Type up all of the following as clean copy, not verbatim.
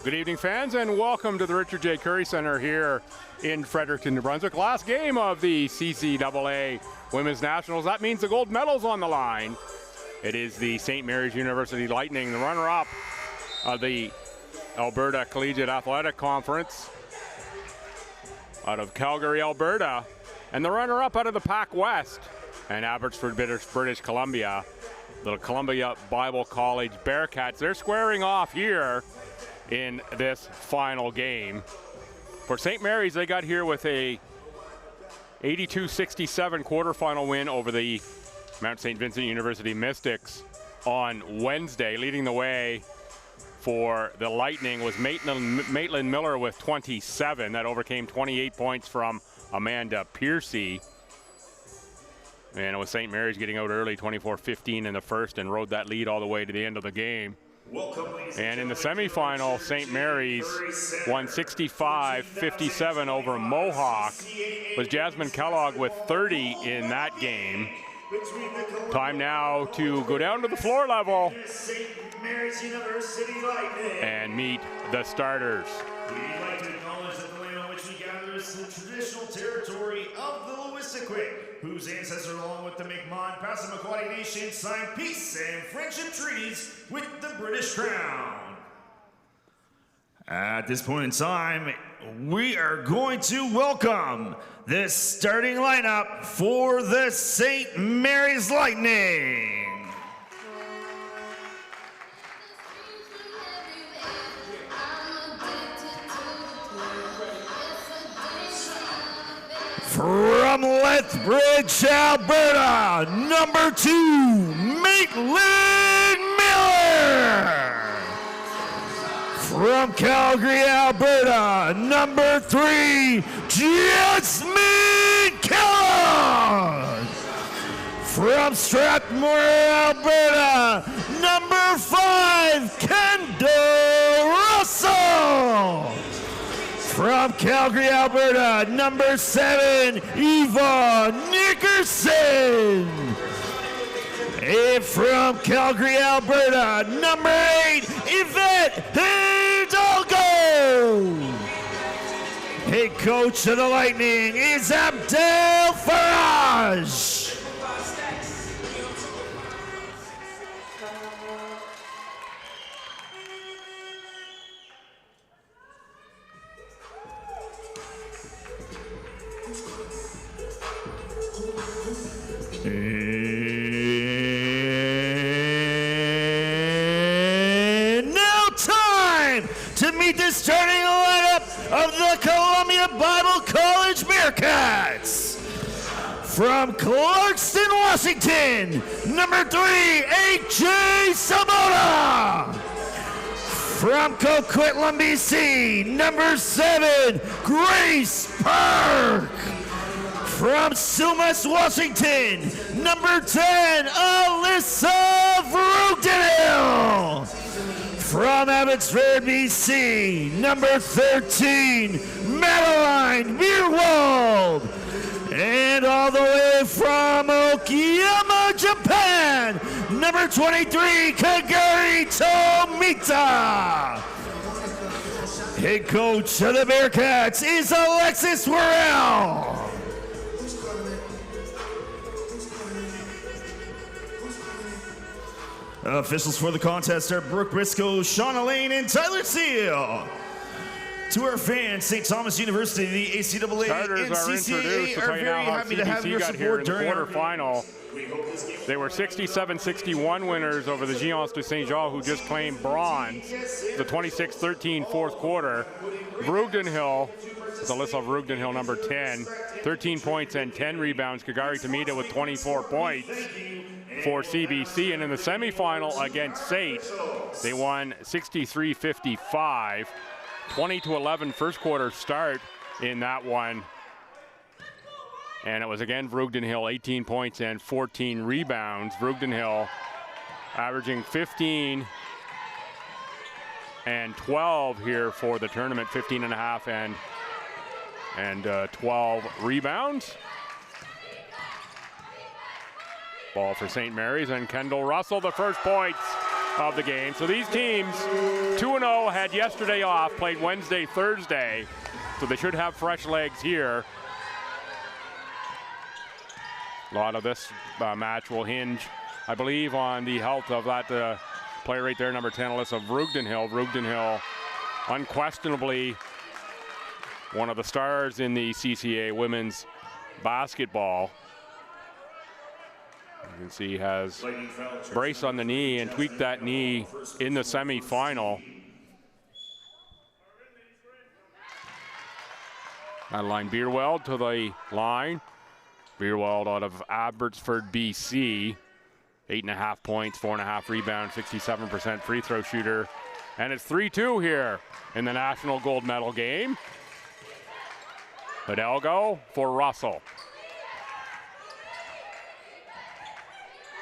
Good evening, fans, and welcome to the Richard J. Curry Center here in Fredericton, New Brunswick. Last game of the CCAA Women's Nationals. That means the gold medal's on the line. It is the St. Mary's University Lightning, the runner-up of the Alberta Collegiate Athletic Conference out of Calgary, Alberta, and the runner-up out of the Pac West and Abbotsford, British Columbia, the Columbia Bible College Bearcats. They're squaring off here in this final game. For St. Mary's, they got here with a 82-67 quarterfinal win over the Mount St. Vincent University Mystics on Wednesday. Leading the way for the Lightning was Maitland Miller with 27. That overcame 28 points from Amanda Piercy. And it was St. Mary's getting out early, 24-15 in the first, and rode that lead all the way to the end of the game. And in the semifinal, St. Mary's won 65-57 over Mohawk. It was Jasmine Kellogg with 30 in that game. Time now to go down to the floor level and meet the starters. We'd like to acknowledge that the land on which we gather is the traditional territory of the Loistiquit, whose ancestors, along with the Mi'kmaq and Passamaquoddy nations, signed peace and friendship treaties with the British Crown. At this point in time, we are going to welcome the starting lineup for the St. Mary's Lightning. From Lethbridge, Alberta, number 2, Maitland Miller. From Calgary, Alberta, number 3, Jasmine Kellogg. From Strathmore, Alberta, number 5, Kendall Russell. From Calgary, Alberta, number 7, Eva Nickerson. And from Calgary, Alberta, number 8, Yvette Hidalgo. Head coach of the Lightning is Abdel Faraj. And now time to meet the starting lineup of the Columbia Bible College Bearcats. From Clarkston, Washington, number 3, AJ Sabota. From Coquitlam, BC, number 7, Grace Park. From Sumas, Washington, number 10, Alyssa Vrugdenhill. From Abbotsford, BC, number 13, Madeline Beerwald. And all the way from Okayama, Japan, number 23, Kagari Tomita. Head coach of the Bearcats is Alexis Worrell. Officials for the contest are Brooke Briscoe, Shauna Lane, and Tyler Seal. To our fans, St. Thomas University, the ACAA Starters and CCAA are very happy to have your support during the quarterfinal. They were 67-61 winners over the Géants de Saint-Jean, who just claimed bronze. The 26-13 fourth quarter. Vrugdenhill, it's Alyssa Vrugdenhill, number 10, 13 points and 10 rebounds. Kagari Tomita with 24 points for CBC. And in the semifinal against St., they won 63-55. 20-11 first quarter start in that one. And it was again Vrugdenhill, 18 points and 14 rebounds. Vrugdenhill averaging 15 and 12 here for the tournament, 15 and a half and 12 rebounds. Ball for St. Mary's, and Kendall Russell, the first points of the game. So these teams, 2-0, had yesterday off, played Wednesday, Thursday, so they should have fresh legs here. A lot of this match will hinge, I believe, on the health of that player right there, number 10, Alyssa Vrugdenhill. Vrugdenhill, unquestionably one of the stars in the CCAA women's basketball. You can see he has brace on the knee and tweaked that knee in the semifinal. Madeline Beerweld to the line. Beerweld out of Abbotsford, BC. 8.5 points, 4.5 rebounds, 67% free throw shooter. And it's 3-2 here in the national gold medal game. Hidalgo for Russell.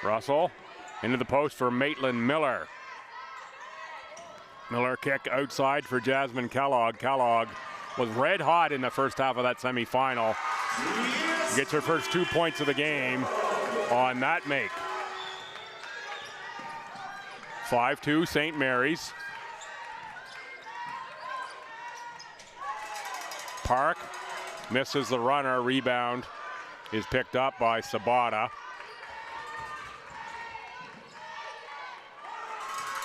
Russell into the post for Maitland Miller. Miller kick outside for Jasmine Kellogg. Kellogg was red hot in the first half of that semifinal. Gets her first 2 points of the game on that make. 5-2 St. Mary's. Park misses the runner. Rebound is picked up by Sabata.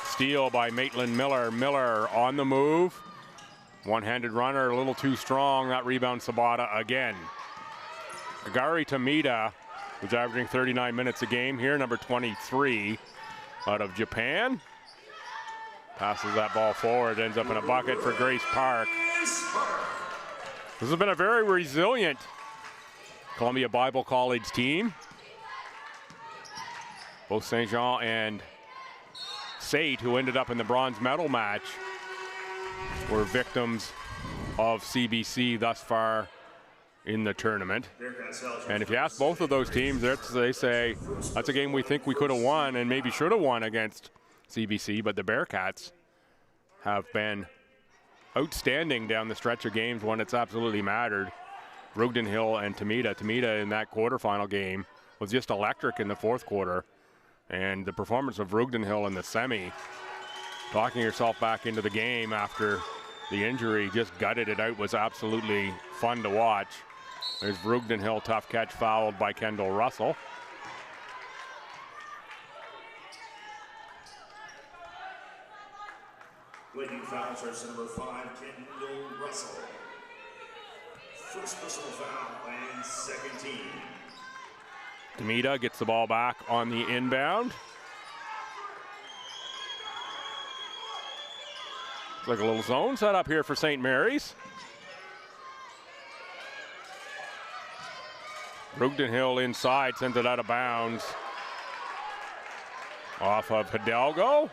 Steal by Maitland Miller. Miller on the move. One-handed runner, a little too strong. That rebound, Sabata again. Agari Tamida, who's averaging 39 minutes a game here, number 23 out of Japan. Passes that ball forward, ends up in a bucket for Grace Park. This has been a very resilient Columbia Bible College team. Both St. Jean and Sate, who ended up in the bronze medal match, were victims of CBC thus far in the tournament. And if you ask both of those teams, they say that's a game we think we could have won and maybe should have won against CBC, but the Bearcats have been outstanding down the stretch of games when it's absolutely mattered. Vrugdenhill and Tamida. Tamida in that quarterfinal game was just electric in the fourth quarter. And the performance of Vrugdenhill in the semi, talking herself back into the game after the injury, just gutted it out, was absolutely fun to watch. There's Vrugdenhill, tough catch, fouled by Kendall Russell. Leading foul starts number 5, Kendall Russell. First personal foul and second team. Tamida gets the ball back on the inbound. Looks like a little zone set up here for St. Mary's. Vrugdenhill inside, sends it out of bounds. Off of Hidalgo.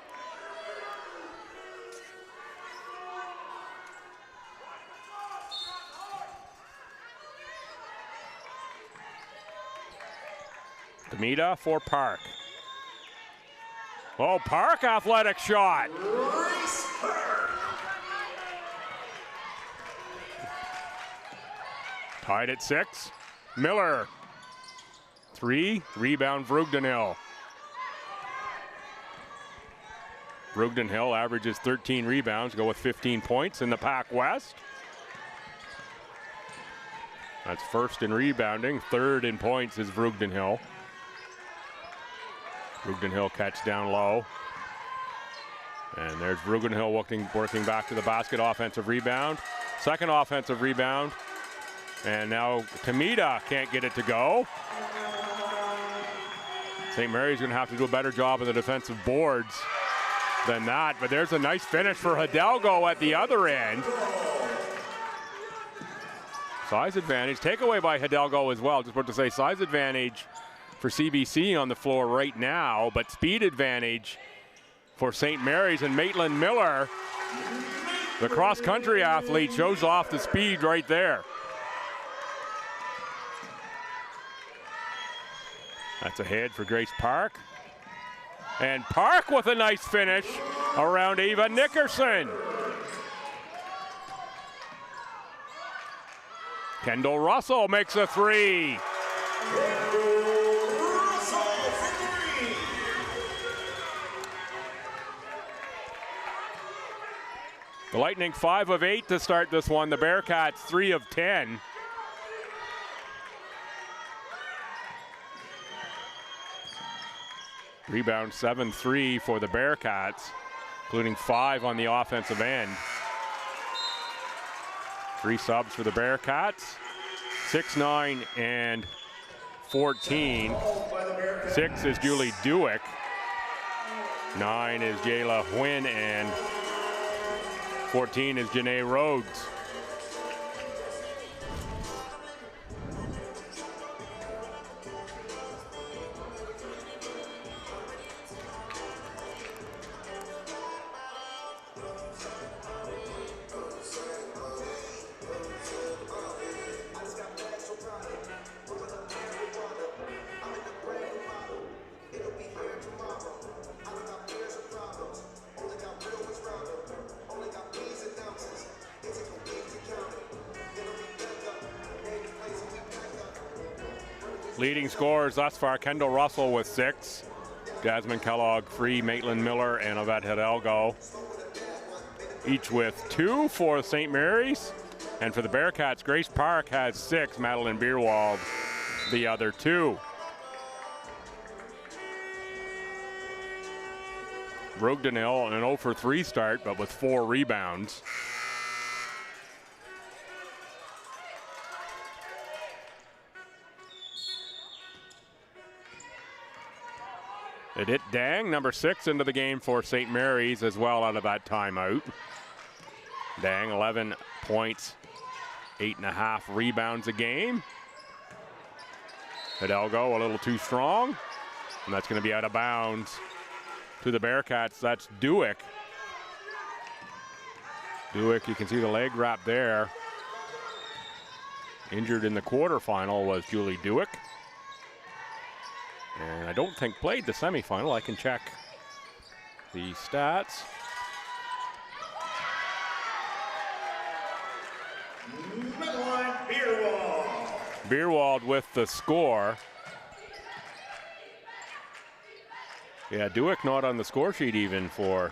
Tamida for Park. Oh, Park, athletic shot. Tied at 6. Miller. 3, rebound Vrugdenhill. Vrugdenhill averages 13 rebounds, go with 15 points in the Pac West. That's first in rebounding, third in points is Vrugdenhill. Vrugdenhill catch down low. And there's Vrugdenhill working back to the basket, offensive rebound. Second offensive rebound. And now Tamida can't get it to go. St. Mary's gonna have to do a better job of the defensive boards than that, but there's a nice finish for Hidalgo at the other end. Size advantage, takeaway by Hidalgo as well. Just about to say size advantage for CBC on the floor right now, but speed advantage for St. Mary's, and Maitland Miller, the cross-country athlete, shows off the speed right there. That's ahead for Grace Park. And Park with a nice finish around Ava Nickerson. Kendall Russell makes a 3. The Lightning 5 of 8 to start this one. The Bearcats 3 of 10. Rebound 7-3 for the Bearcats, including 5 on the offensive end. 3 subs for the Bearcats. 6, 9, and 14. 6 is Julie Dewick. 9 is Jayla Huynh, and 14 is Janae Rhodes. Leading scorers thus far, Kendall Russell with 6. Jasmine Kellogg, Free, Maitland Miller, and Yvette Hidalgo, each with 2 for St. Mary's. And for the Bearcats, Grace Park has 6, Madeline Beerwald the other 2. Brogden Hill an 0 for 3 start, but with 4 rebounds. It hit Dang, number 6, into the game for St. Mary's as well out of that timeout. Dang, 11 points, 8.5 rebounds a game. Hidalgo a little too strong, and that's going to be out of bounds to the Bearcats. That's Dewick. Dewick, you can see the leg wrap there. Injured in the quarterfinal was Julie Dewick. And I don't think played the semifinal. I can check the stats. Beerwald with the score. Yeah, Dewick not on the score sheet even for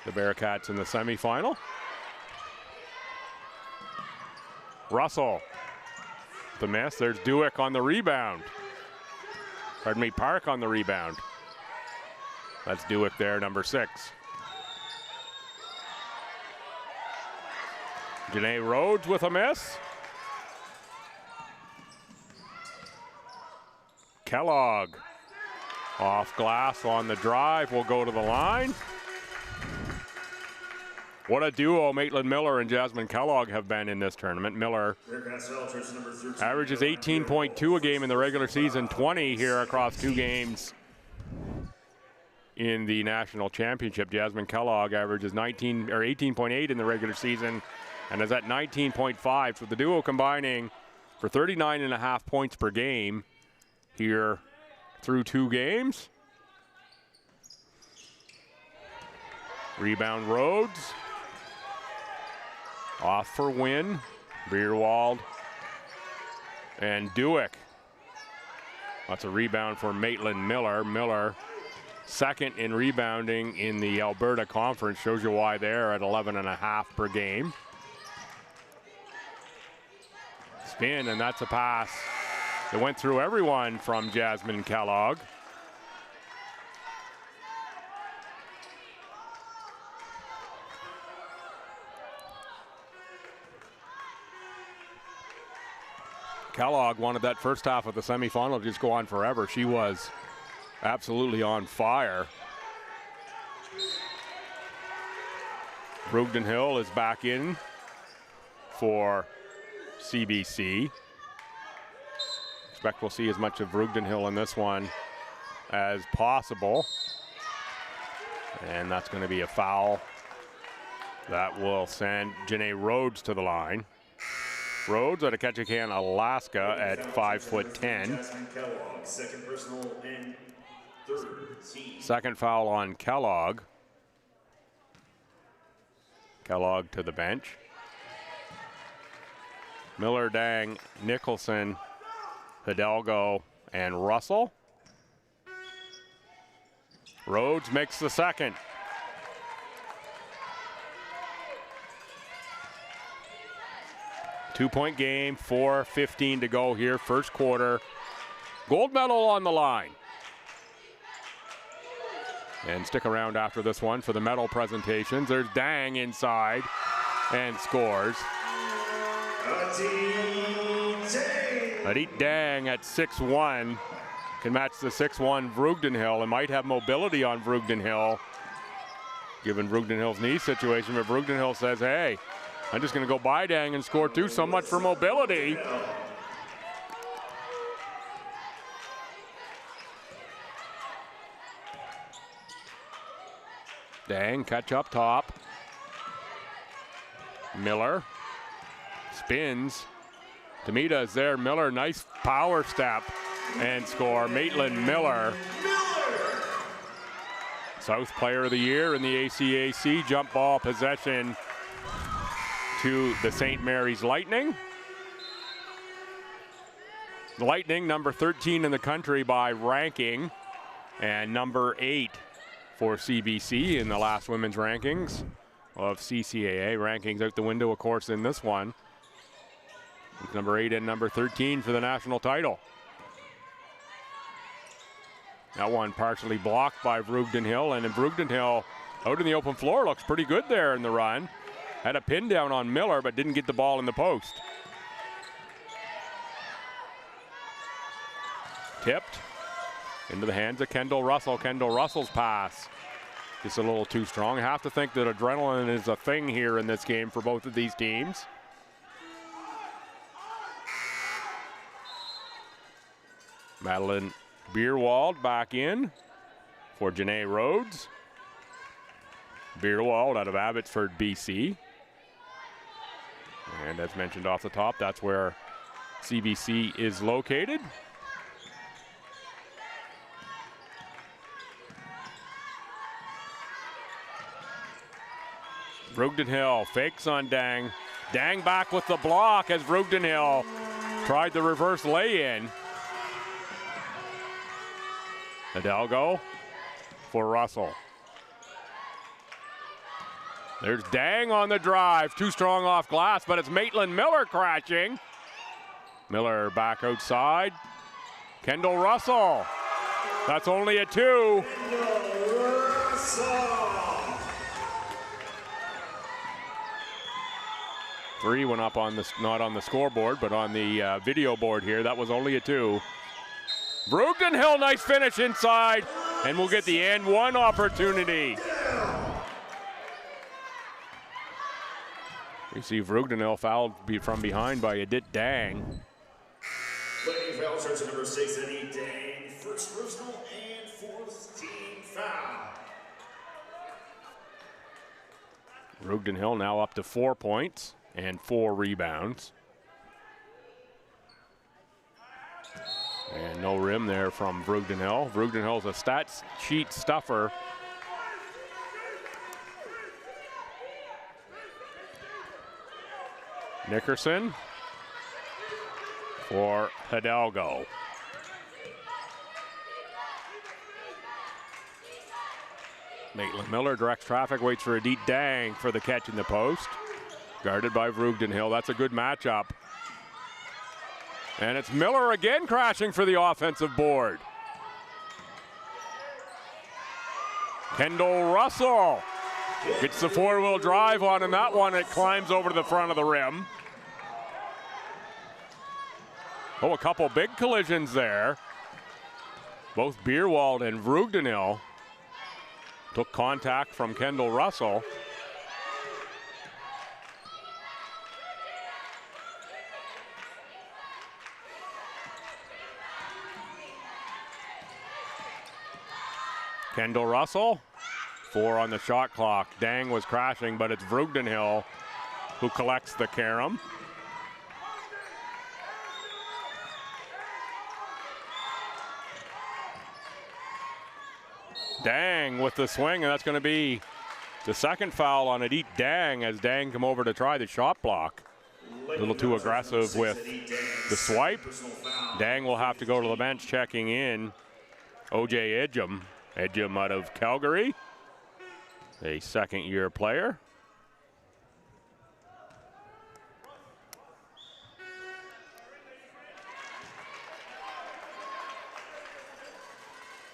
the Bearcats in the semifinal. Russell, the miss. There's Dewick on the rebound. Pardon me, Park on the rebound. That's Dewick there, number 6. Janae Rhodes with a miss. Kellogg off glass on the drive, will go to the line. What a duo Maitland Miller and Jasmine Kellogg have been in this tournament. Miller averages 18.2 a game in the regular season, 20 here across 2 games in the national championship. Jasmine Kellogg averages 18.8 in the regular season and is at 19.5. So the duo combining for 39.5 points per game here through 2 games. Rebound Rhodes. Off for Huynh, Beerwald, and Dewick. That's a rebound for Maitland Miller. Miller, 2nd in rebounding in the Alberta Conference. Shows you why they're at 11.5 per game. Spin, and that's a pass that went through everyone from Jasmine Kellogg. Kellogg wanted that first half of the semifinal to just go on forever. She was absolutely on fire. Brogden Hill is back in for CBC. Expect we'll see as much of Brogden Hill in this one as possible. And that's going to be a foul. That will send Janae Rhodes to the line. Rhodes out of Ketchikan, Alaska at 5'10". Second foul on Kellogg. Kellogg to the bench. Miller, Dang, Nicholson, Hidalgo, and Russell. Rhodes makes the second. 2-point game, 4:15 to go here, first quarter. Gold medal on the line. And stick around after this one for the medal presentations. There's Dang inside and scores. Adit Dang at 6'1", can match the 6'1" Vreugdenhil and might have mobility on Vreugdenhil, given Vreugdenhil's knee situation. But Vreugdenhil says, hey, I'm just going to go by Dang and score too. So much for mobility. Dang, catch up top. Miller spins. Tamita is there. Miller, nice power step and score. Maitland Miller. South Player of the Year in the ACAC. Jump ball possession to the St. Mary's Lightning. The Lightning, number 13 in the country by ranking, and number 8 for CBC in the last women's rankings of CCAA. Rankings out the window, of course, in this one. Number 8 and number 13 for the national title. That one partially blocked by Vreugdenhil, and Vreugdenhil out in the open floor looks pretty good there in the run. Had a pin down on Miller, but didn't get the ball in the post. Tipped into the hands of Kendall Russell. Kendall Russell's pass just a little too strong. I have to think that adrenaline is a thing here in this game for both of these teams. Madeline Beerwald back in for Janae Rhodes. Beerwald out of Abbotsford, BC. And as mentioned off the top, that's where CBC is located. Vreugdenhil fakes on Dang. Dang back with the block as Vreugdenhil tried the reverse lay-in. Hidalgo for Russell. There's Dang on the drive. Too strong off glass, but it's Maitland Miller crashing. Miller back outside. Kendall Russell. That's only a 2. Three went up on the, not on the scoreboard, but on the video board here. That was only a 2. Vreugdenhil, nice finish inside, and we'll get the and one opportunity. We see Vreugdenhil fouled from behind by Adit Dang. Lady foul starts at number 6, Adit Dang. First personal and fourth team foul. Vreugdenhil now up to 4 points and 4 rebounds. And no rim there from Vreugdenhil. Vreugdenhil's a stats sheet stuffer. Nickerson for Hidalgo. Maitland Miller directs traffic, waits for Adit Dang for the catch in the post. Guarded by Vreugdenhil. That's a good matchup. And it's Miller again crashing for the offensive board. Kendall Russell gets the 4-wheel drive on, and that one, it climbs over to the front of the rim. Oh, a couple big collisions there. Both Beerwald and Vreugdenhil took contact from Kendall Russell. Kendall Russell, 4 on the shot clock. Dang was crashing, but it's Vreugdenhil who collects the carom. Dang with the swing, and that's going to be the second foul on Adit Dang as Dang come over to try the shot block. A little too aggressive with the swipe. Dang will have to go to the bench checking in OJ Edgem. Edgem out of Calgary, a second-year player.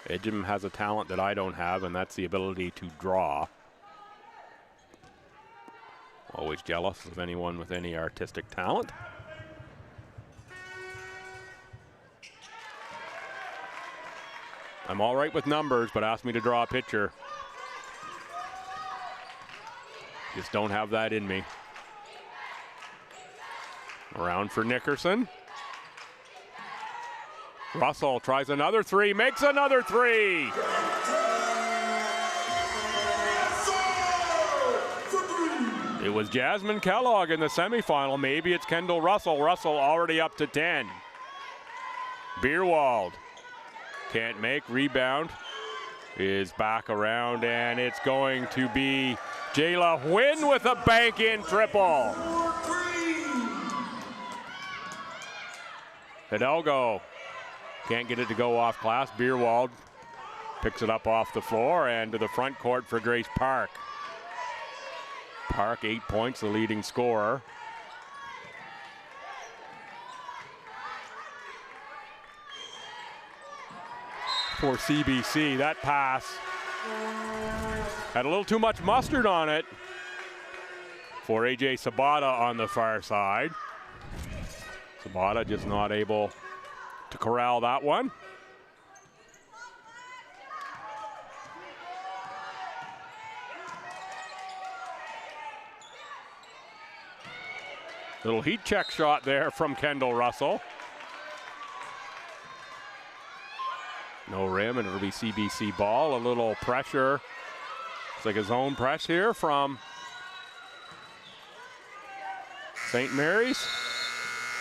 Edgem has a talent that I don't have, and that's the ability to draw. Always jealous of anyone with any artistic talent. I'm all right with numbers, but ask me to draw a picture. Just don't have that in me. Around for Nickerson. Russell tries another three, makes another three. It was Jasmine Kellogg in the semifinal. Maybe it's Kendall Russell. Russell already up to 10. Beerwald can't make. Rebound is back around, and it's going to be Jayla Wynn with a bank-in triple. Hidalgo can't get it to go off glass. Beerwald picks it up off the floor and to the front court for Grace Park. Park, 8 points, the leading scorer. For CBC, that pass had a little too much mustard on it for AJ Sabata on the far side. Sabata just not able to corral that one. Little heat check shot there from Kendall Russell. No rim, and it'll be CBC ball. A little pressure. It's like a zone press here from St. Mary's.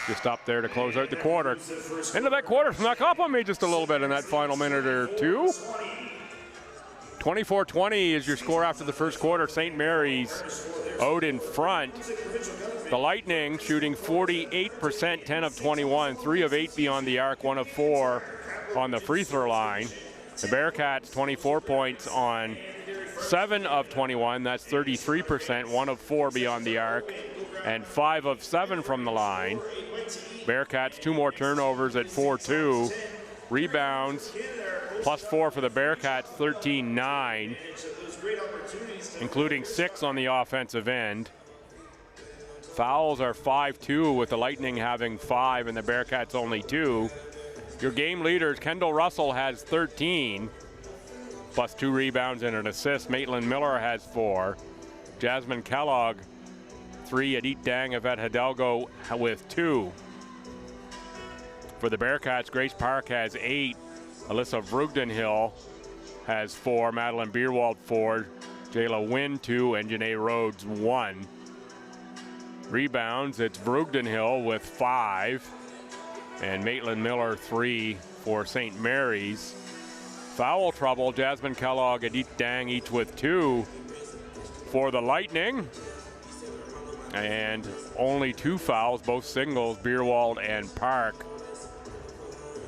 Just up there to close out the quarter. Into that quarter snuck up on me just a little bit in that final minute or two. 24-20 is your score after the first quarter. St. Mary's out in front. The Lightning shooting 48%, 10 of 21, 3 of 8 beyond the arc, 1 of 4 on the free throw line. The Bearcats 24 points on 7 of 21, that's 33%, 1 of 4 beyond the arc, and 5 of 7 from the line. Bearcats 2 more turnovers at 4-2. Rebounds, +4 for the Bearcats, 13-9, including 6 on the offensive end. Fouls are 5-2 with the Lightning having 5 and the Bearcats only 2. Your game leaders, Kendall Russell has 13, +2 rebounds and an assist. Maitland Miller has 4. Jasmine Kellogg, 3. Edith Dang Yvette Hidalgo with 2. For the Bearcats, Grace Park has 8. Alyssa Vrugdenhill has 4. Madeline Beerwald 4. Jayla Wynn 2. And Janae Rhodes 1. Rebounds, it's Vrugdenhill with 5. And Maitland Miller 3 for St. Mary's. Foul trouble, Jasmine Kellogg, Edith Dang each with 2 for the Lightning. And only 2 fouls, both singles, Beerwald and Park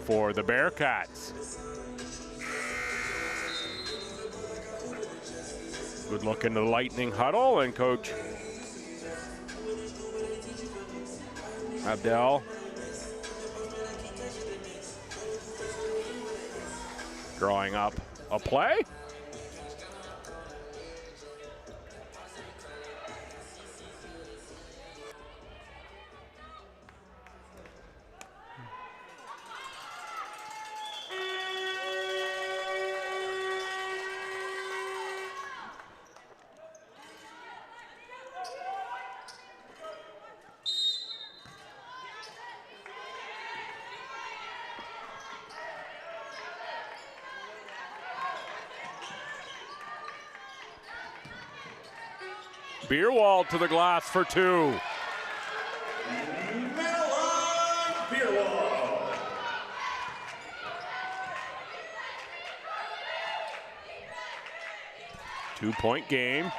for the Bearcats. Good look into the Lightning huddle, and Coach Abdel drawing up a play. Beerwald to the glass for 2. Beerwald. 2-point game.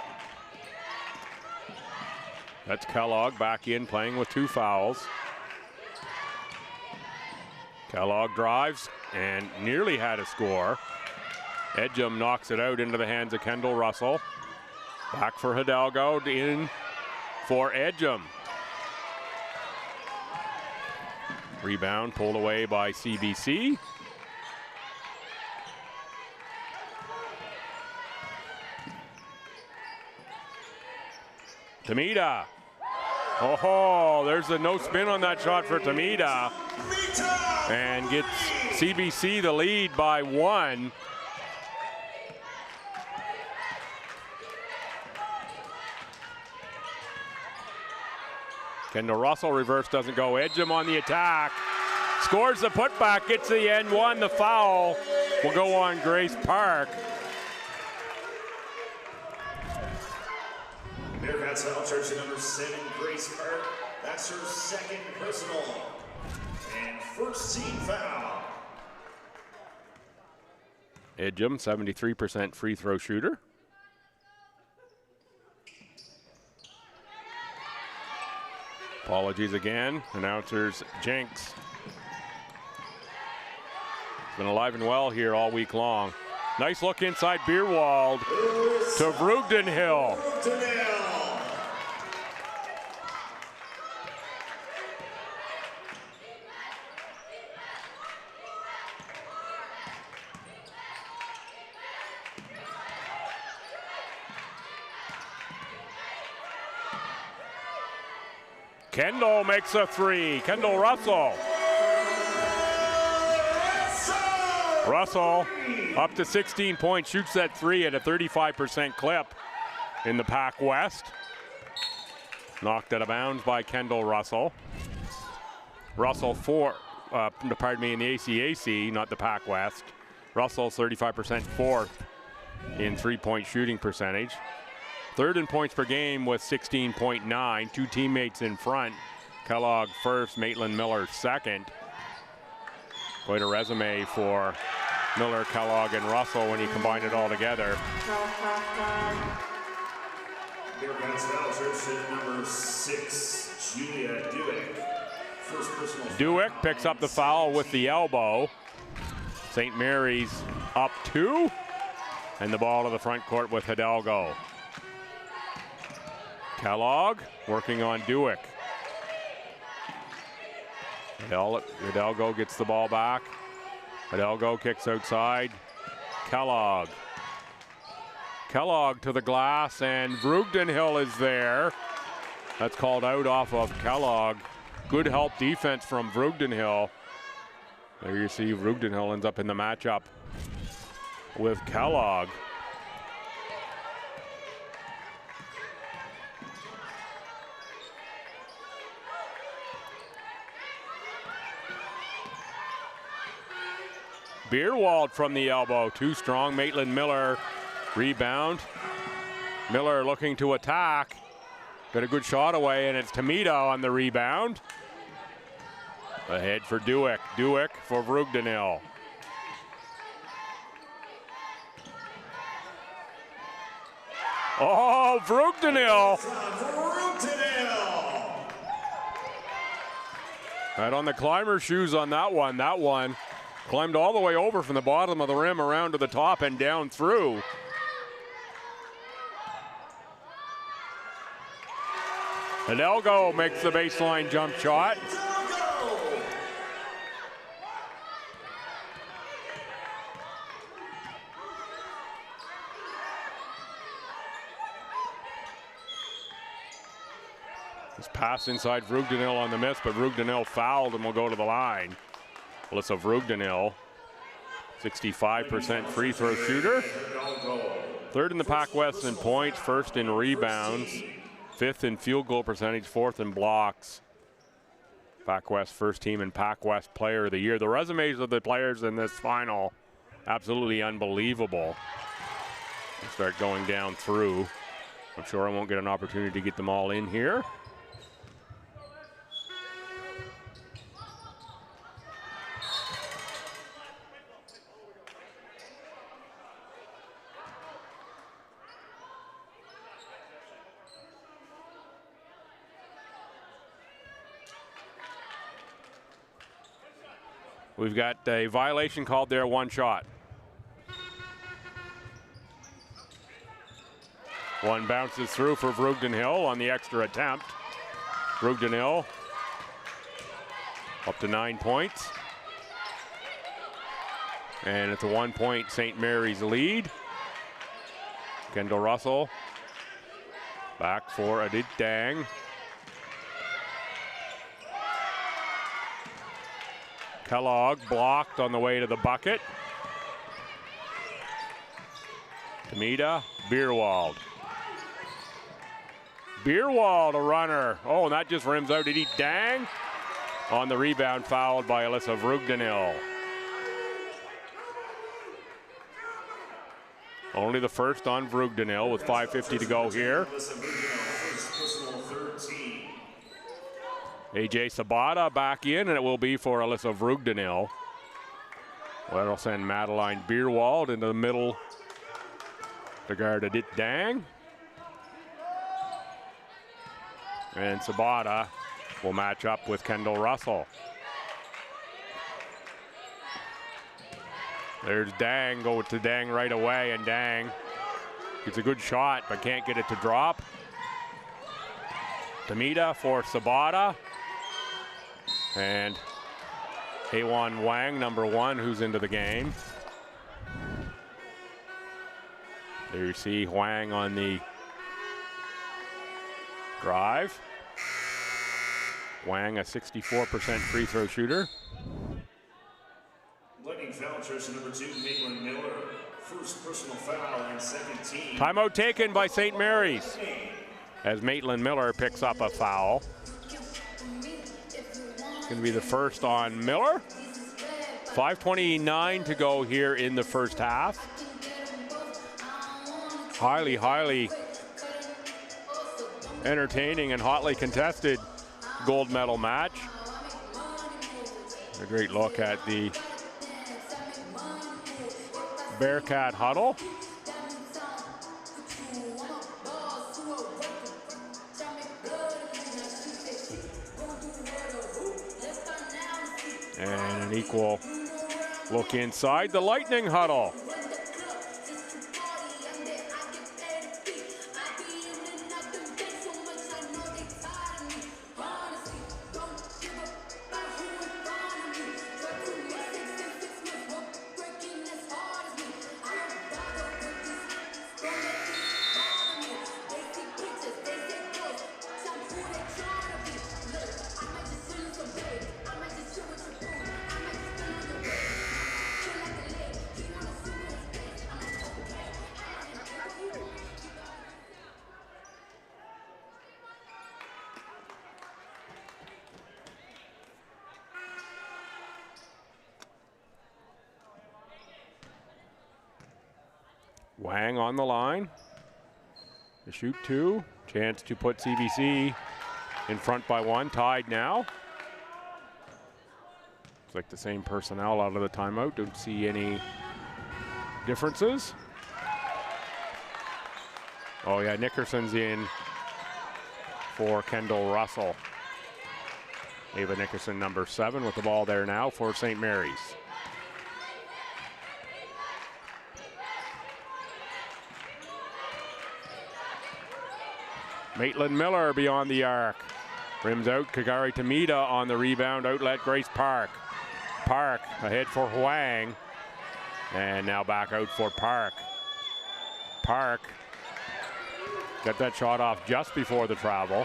That's Kellogg back in, playing with 2 fouls. Kellogg drives and nearly had a score. Edgem knocks it out into the hands of Kendall Russell. Back for Hidalgo, in for Edgem. Rebound pulled away by CBC. Tamita. Oh, there's a no spin on that shot for Tamita. And gets CBC the lead by 1. Kendall Russell reverse doesn't go. Edgem on the attack. Scores the putback, gets the N1. The foul will go on Grace Park. Bearcats foul jersey number 7, Grace Park. That's her second personal and first team foul. Edgem, 73% free throw shooter. Apologies again, announcers Jenks. Been alive and well here all week long. Nice look inside Beerwald to Vrugdenhill. Kendall makes a 3. Kendall Russell. Russell up to 16 points, shoots that 3 at a 35% clip in the Pac West. Knocked out of bounds by Kendall Russell. Russell in the ACAC, not the Pac West. Russell 35% fourth in three-point shooting percentage. Third in points per game with 16.9. 2 teammates in front. Kellogg first, Maitland Miller second. Quite a resume for Miller, Kellogg, and Russell when you combine it all together. Bearcats foul jersey number 6, Julia Dewick. First personal. Dewick picks up the foul with the elbow. St. Mary's up 2. And the ball to the front court with Hidalgo. Kellogg working on Dewick. Hidalgo gets the ball back. Hidalgo kicks outside. Kellogg. Kellogg to the glass, and Vrugdenhill is there. That's called out off of Kellogg. Good help defense from Vrugdenhill. There you see Vrugdenhill ends up in the matchup with Kellogg. Beerwald from the elbow, too strong. Maitland Miller, rebound. Miller looking to attack. Got a good shot away, and it's Tamita on the rebound. Ahead for Dewick. Dewick for Vrugdenhill. Oh, Vrugdenhill. Right on the climber shoes on that one. That one climbed all the way over from the bottom of the rim around to the top and down through. Hidalgo makes the baseline jump shot. This pass inside Vrugdenhill on the miss, but Vrugdenhill fouled and will go to the line. Alyssa Vrugdenhill, 65% free throw shooter. Third in the Pac West in points, first in rebounds, fifth in field goal percentage, fourth in blocks. Pac West first team and Pac West player of the year. The resumes of the players in this final, absolutely unbelievable. We'll start going down through. I'm sure I won't get an opportunity to get them all in here. We've got a violation called there, 1 shot. One bounces through for Vrugdenhill on the extra attempt. Vrugdenhill up to 9 points. And it's a 1-point St. Mary's lead. Kendall Russell Back for Adit Dang. Kellogg blocked on the way to the bucket. Tamita, Beerwald. Beerwald, a runner. Oh, and that just rims out Adit Dang. On the rebound, fouled by Alyssa Vrugdenil. Only the first on Vrugdenil with 5:50 to go here. AJ Sabata back in, and it will be for Alyssa Vrugdenil. Well, that'll send Madeline Beerwald into the middle to guard Adit Dang. And Sabata will match up with Kendall Russell. There's Dang, go to Dang right away, and Dang gets a good shot, but can't get it to drop. Tamita for Sabata. And Heywan Wang, number 1, who's into the game. There you see Wang on the drive. Wang, a 64% free throw shooter. Lightning foul, jersey number 2, Maitland Miller. First personal foul and second team. Timeout taken by St. Mary's as Maitland Miller picks up a foul. It's going to be the first on Miller. 5:29 to go here in the first half. Highly entertaining and hotly contested gold medal match. A great look at the Bearcat huddle. And an equal look inside the Lightning huddle. Wang on the line. To shoot 2. Chance to put CBC in front by 1. Tied now. Looks like the same personnel out of the timeout. Don't see any differences. Oh yeah, Nickerson's in for Kendall Russell. Ava Nickerson, number 7, with the ball there now for St. Mary's. Maitland Miller beyond the arc. Rims out, Kagari Tamita on the rebound, outlet Grace Park. Park ahead for Huang. And now back out for Park. Park got that shot off just before the travel.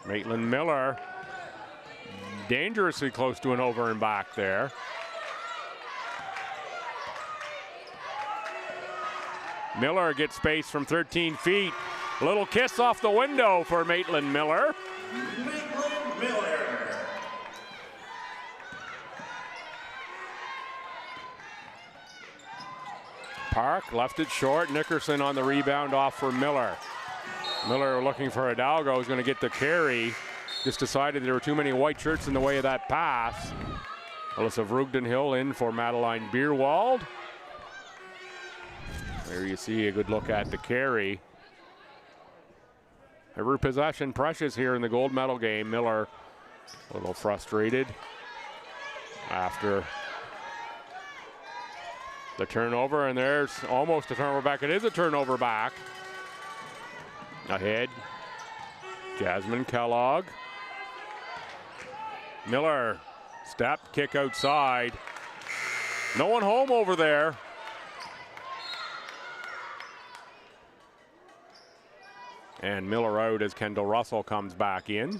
Maitland Miller dangerously close to an over and back there. Miller gets space from 13 feet. Little kiss off the window for Maitland Miller. Maitland Miller. Park left it short. Nickerson on the rebound off for Miller. Miller looking for Hidalgo, is going to get the carry. Just decided there were too many white shirts in the way of that pass. Alyssa Vrugdenil in for Madeline Beerwald. There you see a good look at the carry. Every possession precious here in the gold medal game. Miller a little frustrated after the turnover, and there's almost a turnover back. It is a turnover back. Ahead, Jasmine Kellogg. Miller, step, kick outside. No one home over there. And Miller out as Kendall Russell comes back in.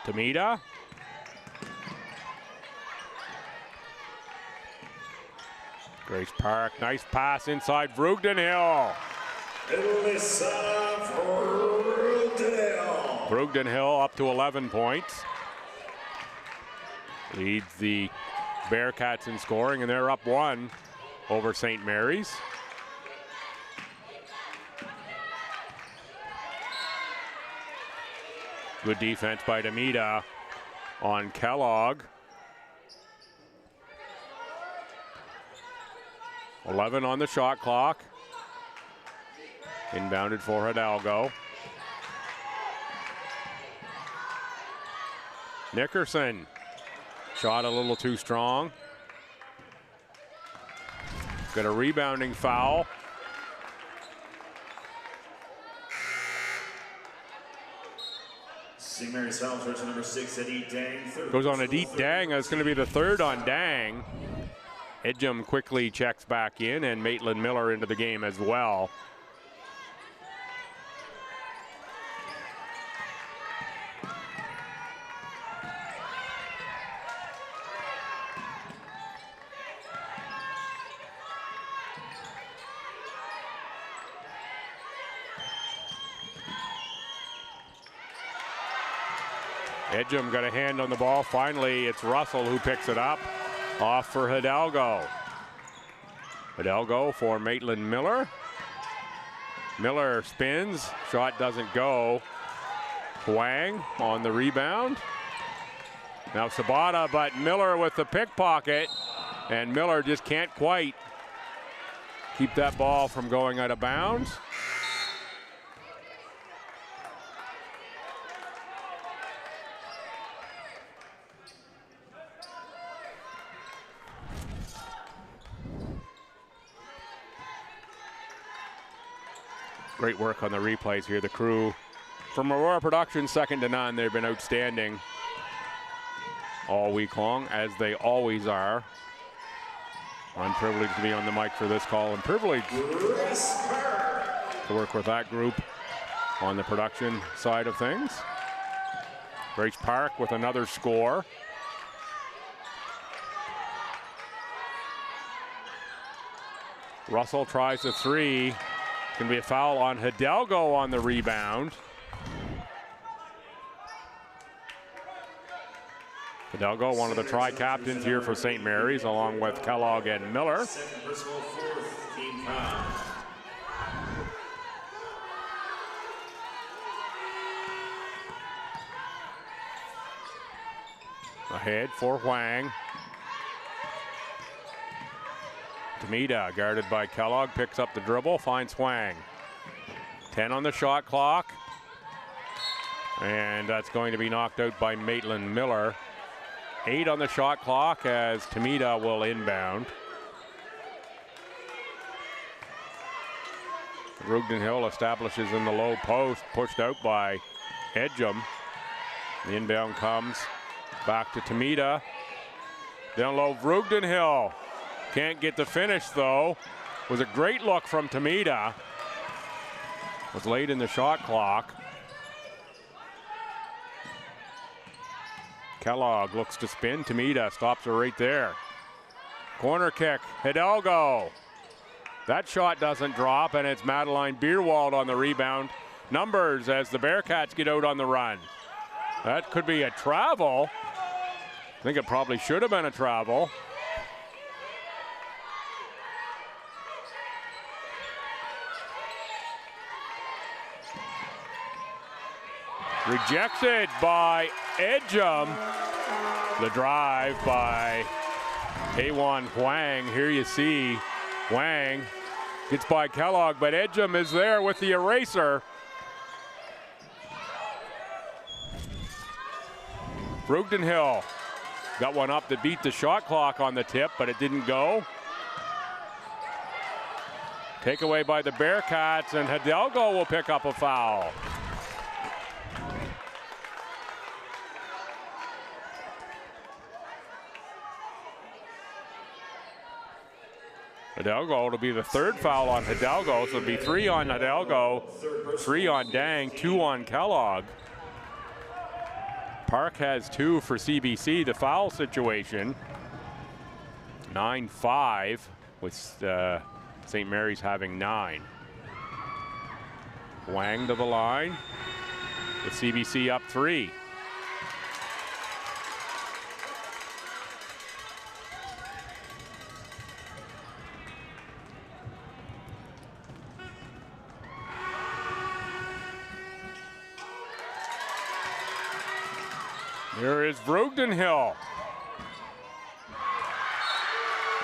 Tamita. Grace Park, nice pass inside Vrugdenhill. Vrugdenhill up to 11 points. Leads the Bearcats in scoring, and they're up 1 over St. Mary's. Good defense by Tamita on Kellogg. 11 on the shot clock. Inbounded for Hidalgo. Nickerson. Shot a little too strong. Got a rebounding foul. St. Mary's foul to number 6, Edie Dang. Goes on Edith Dang. That's going to be the 3rd on Dang. Edgem quickly checks back in, and Maitland Miller into the game as well. Edgem got a hand on the ball. Finally, it's Russell who picks it up. Off for Hidalgo. Hidalgo for Maitland Miller. Miller spins. Shot doesn't go. Huang on the rebound. Now Sabata, but Miller with the pickpocket. And Miller just can't quite keep that ball from going out of bounds. Great work on the replays here. The crew from Aurora Productions, second to none. They've been outstanding all week long, as they always are. I'm privileged to be on the mic for this call, and privileged to work with that group on the production side of things. Grace Park with another score. Russell tries the 3. Going to be a foul on Hidalgo on the rebound. Hidalgo, one of the tri-captains here for St. Mary's, along with Kellogg and Miller. Ahead for Huang. Tamita, guarded by Kellogg, picks up the dribble, finds Huang. 10 on the shot clock. And that's going to be knocked out by Maitland Miller. 8 on the shot clock as Tamita will inbound. Vrugdenhill establishes in the low post, pushed out by Edgem. The inbound comes back to Tamita. Down low, Vrugdenhill. Can't get the finish though. Was a great look from Tamita. Was late in the shot clock. Kellogg looks to spin. Tamita stops her right there. Corner kick, Hidalgo. That shot doesn't drop, and it's Madeline Beerwald on the rebound. Numbers as the Bearcats get out on the run. That could be a travel. I think it probably should have been a travel. Rejected by Edgem. The drive by Heywan Huang. Here you see Huang gets by Kellogg, but Edgem is there with the eraser. Vrugdenhill got one up that beat the shot clock on the tip, but it didn't go. Takeaway by the Bearcats, and Hidalgo will pick up a foul. Hidalgo, it'll be the third foul on Hidalgo, so it'll be 3 on Hidalgo, 3 on Dang, 2 on Kellogg. Park has 2 for CBC, the foul situation. 9-5 with St. Mary's having 9. Wang to the line with CBC up 3. There is Vrugdenhill.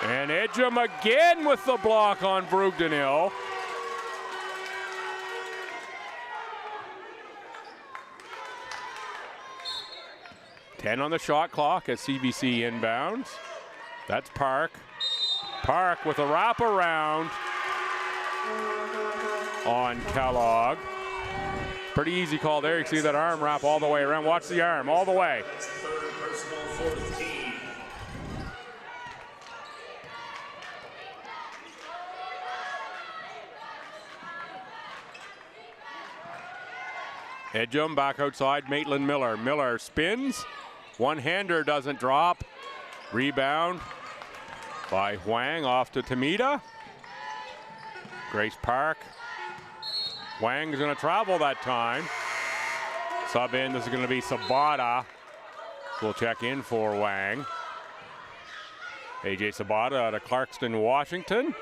And Edgem again with the block on Vrugdenhill. Ten on the shot clock as CBC inbounds. That's Park. Park with a wraparound on Kellogg. Pretty easy call there. You can see that arm wrap all the way around. Watch the arm all the way. Edgem back outside, Maitland Miller. Miller spins. One-hander doesn't drop. Rebound by Huang off to Tamita. Grace Park. Wang's going to travel that time. Sub in, this is going to be Sabata. We'll check in for Wang. AJ Sabata out of Clarkston, Washington.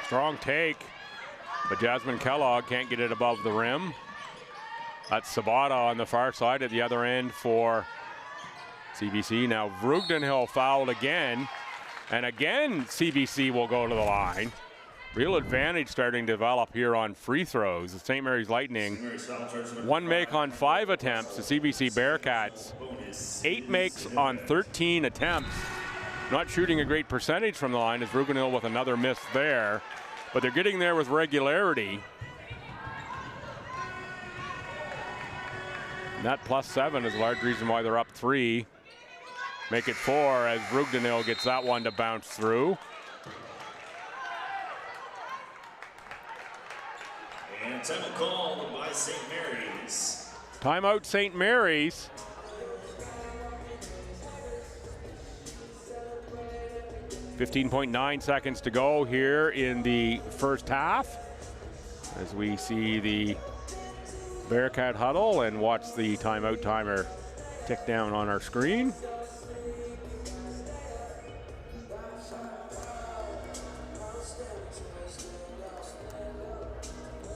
Strong take, but Jasmine Kellogg can't get it above the rim. That's Sabata on the far side at the other end for CBC. Now Vrugdenhill fouled again, and again CBC will go to the line. Real advantage starting to develop here on free throws. The St. Mary's Lightning, 1 make on 5 attempts. The CBC Bearcats, 8 makes on 13 attempts. Not shooting a great percentage from the line as Vrugdenhill with another miss there. But they're getting there with regularity. And that +7 is a large reason why they're up 3. Make it 4 as Vrugdenhill gets that one to bounce through. And timeout called by St. Mary's. Timeout St. Mary's. .9 seconds to go here in the first half as we see the Bearcat huddle and watch the timeout timer tick down on our screen.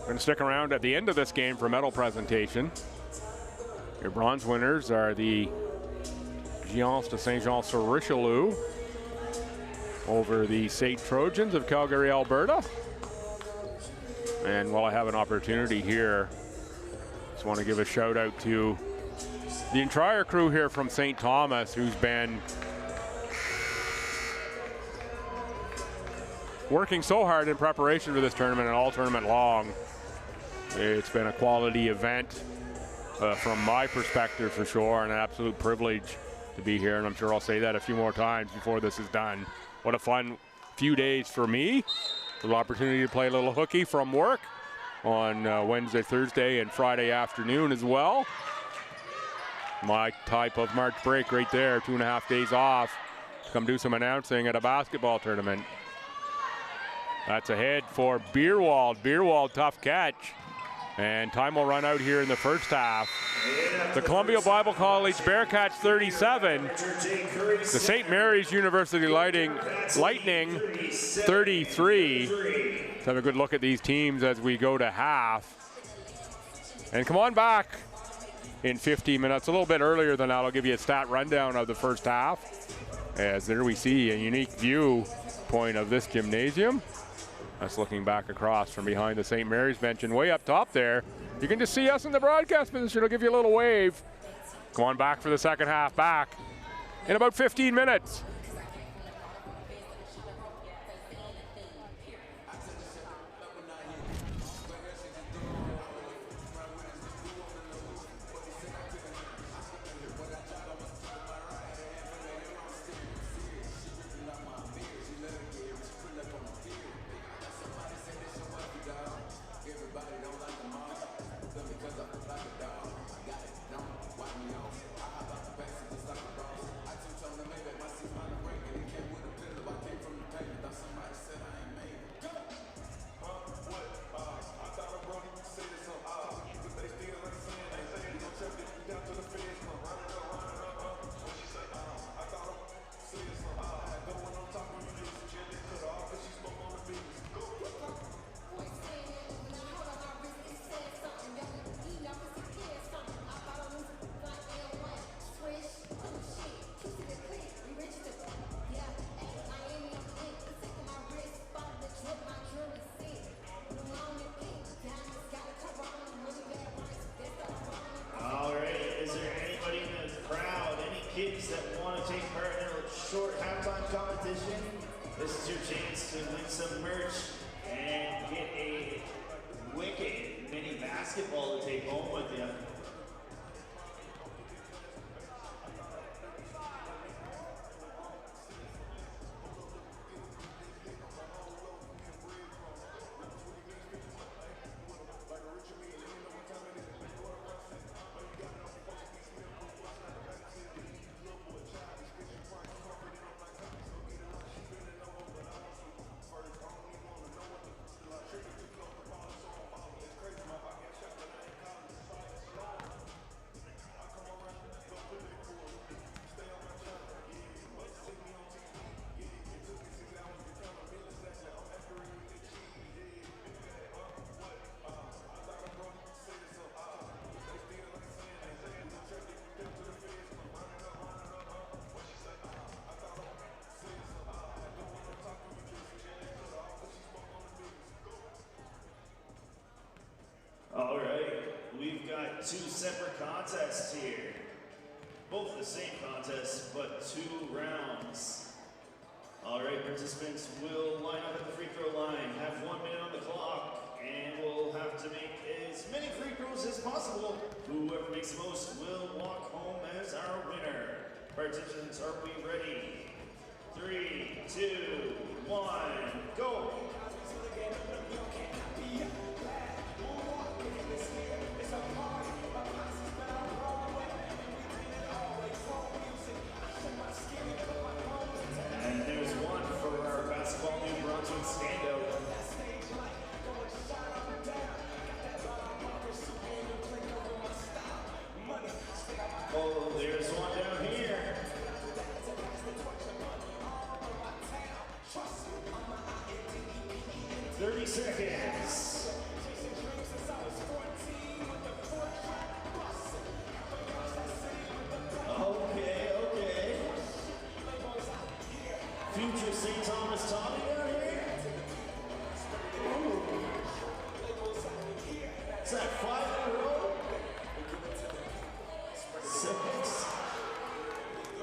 We're going to stick around at the end of this game for medal presentation. Your bronze winners are the Giants de Saint-Jean-sur-Richelieu over the St. Trojans of Calgary, Alberta. And while I have an opportunity here, just want to give a shout out to the entire crew here from St. Thomas who's been working so hard in preparation for this tournament and all tournament long. It's been a quality event from my perspective for sure, and an absolute privilege to be here, and I'm sure I'll say that a few more times before this is done. What a fun few days for me. A little opportunity to play a little hooky from work on Wednesday, Thursday, and Friday afternoon as well. My type of March break right there, 2.5 days off to come do some announcing at a basketball tournament. That's ahead for Beerwald. Beerwald, tough catch. And time will run out here in the first half. The Columbia Bible College Bearcats 37. The St. Mary's University Lightning 33. Let's have a good look at these teams as we go to half. And come on back in 15 minutes. A little bit earlier than that, I'll give you a stat rundown of the first half. As there we see a unique view point of this gymnasium. That's looking back across from behind the St. Mary's bench, and way up top there, you can just see us in the broadcast position. It'll give you a little wave. Come on back for the second half, back in about 15 minutes. kids that want to take part in a short halftime competition, this is your chance to win some merch and get a wicked mini basketball to take home with you. All right, we've got two separate contests here. Both the same contest, but 2 rounds. All right, participants will line up at the free throw line, have 1 minute on the clock, and we'll have to make as many free throws as possible. Whoever makes the most will walk home as our winner. Participants, are we ready? 3, 2, 1, go! And there's one for our basketball New Brunswick standout. Oh, there's one down here. 30 seconds. Okay. Future St. Thomas Tommy down here. Ooh. Is that 5 in a row? 6,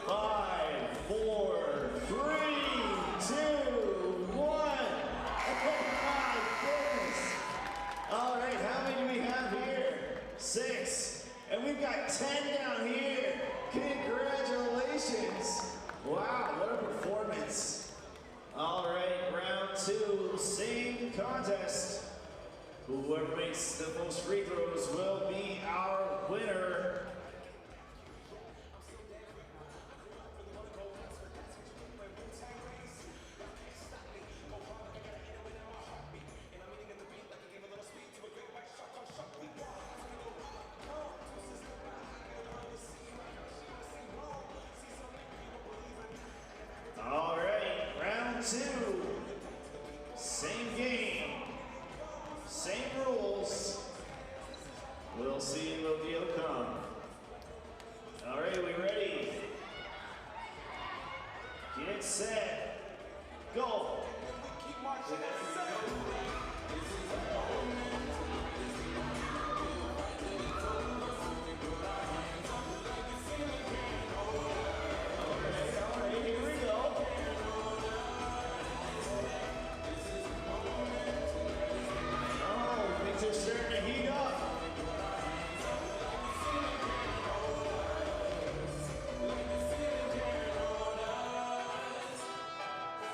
5, 4, 3, 2, 1. Oh my goodness. All right, how many do we have here? 6. And we've got 10 down here. Congratulations. Wow, what a performance. All right, round 2, same contest. Whoever makes the most free throws will be our winner. All right, round 2, same game, same rules. We'll see what the outcome. All right, we ready? Get set, go. They're starting to heat up.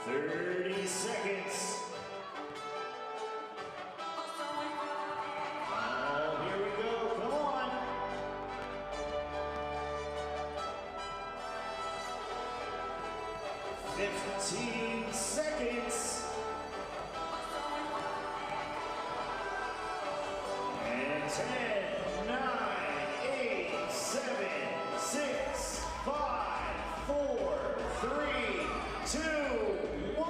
"30 seconds. Oh, here we go. Come on. "15 seconds. And 10, 9, 8, 7, 6, 5, 4, 3, 2, 1.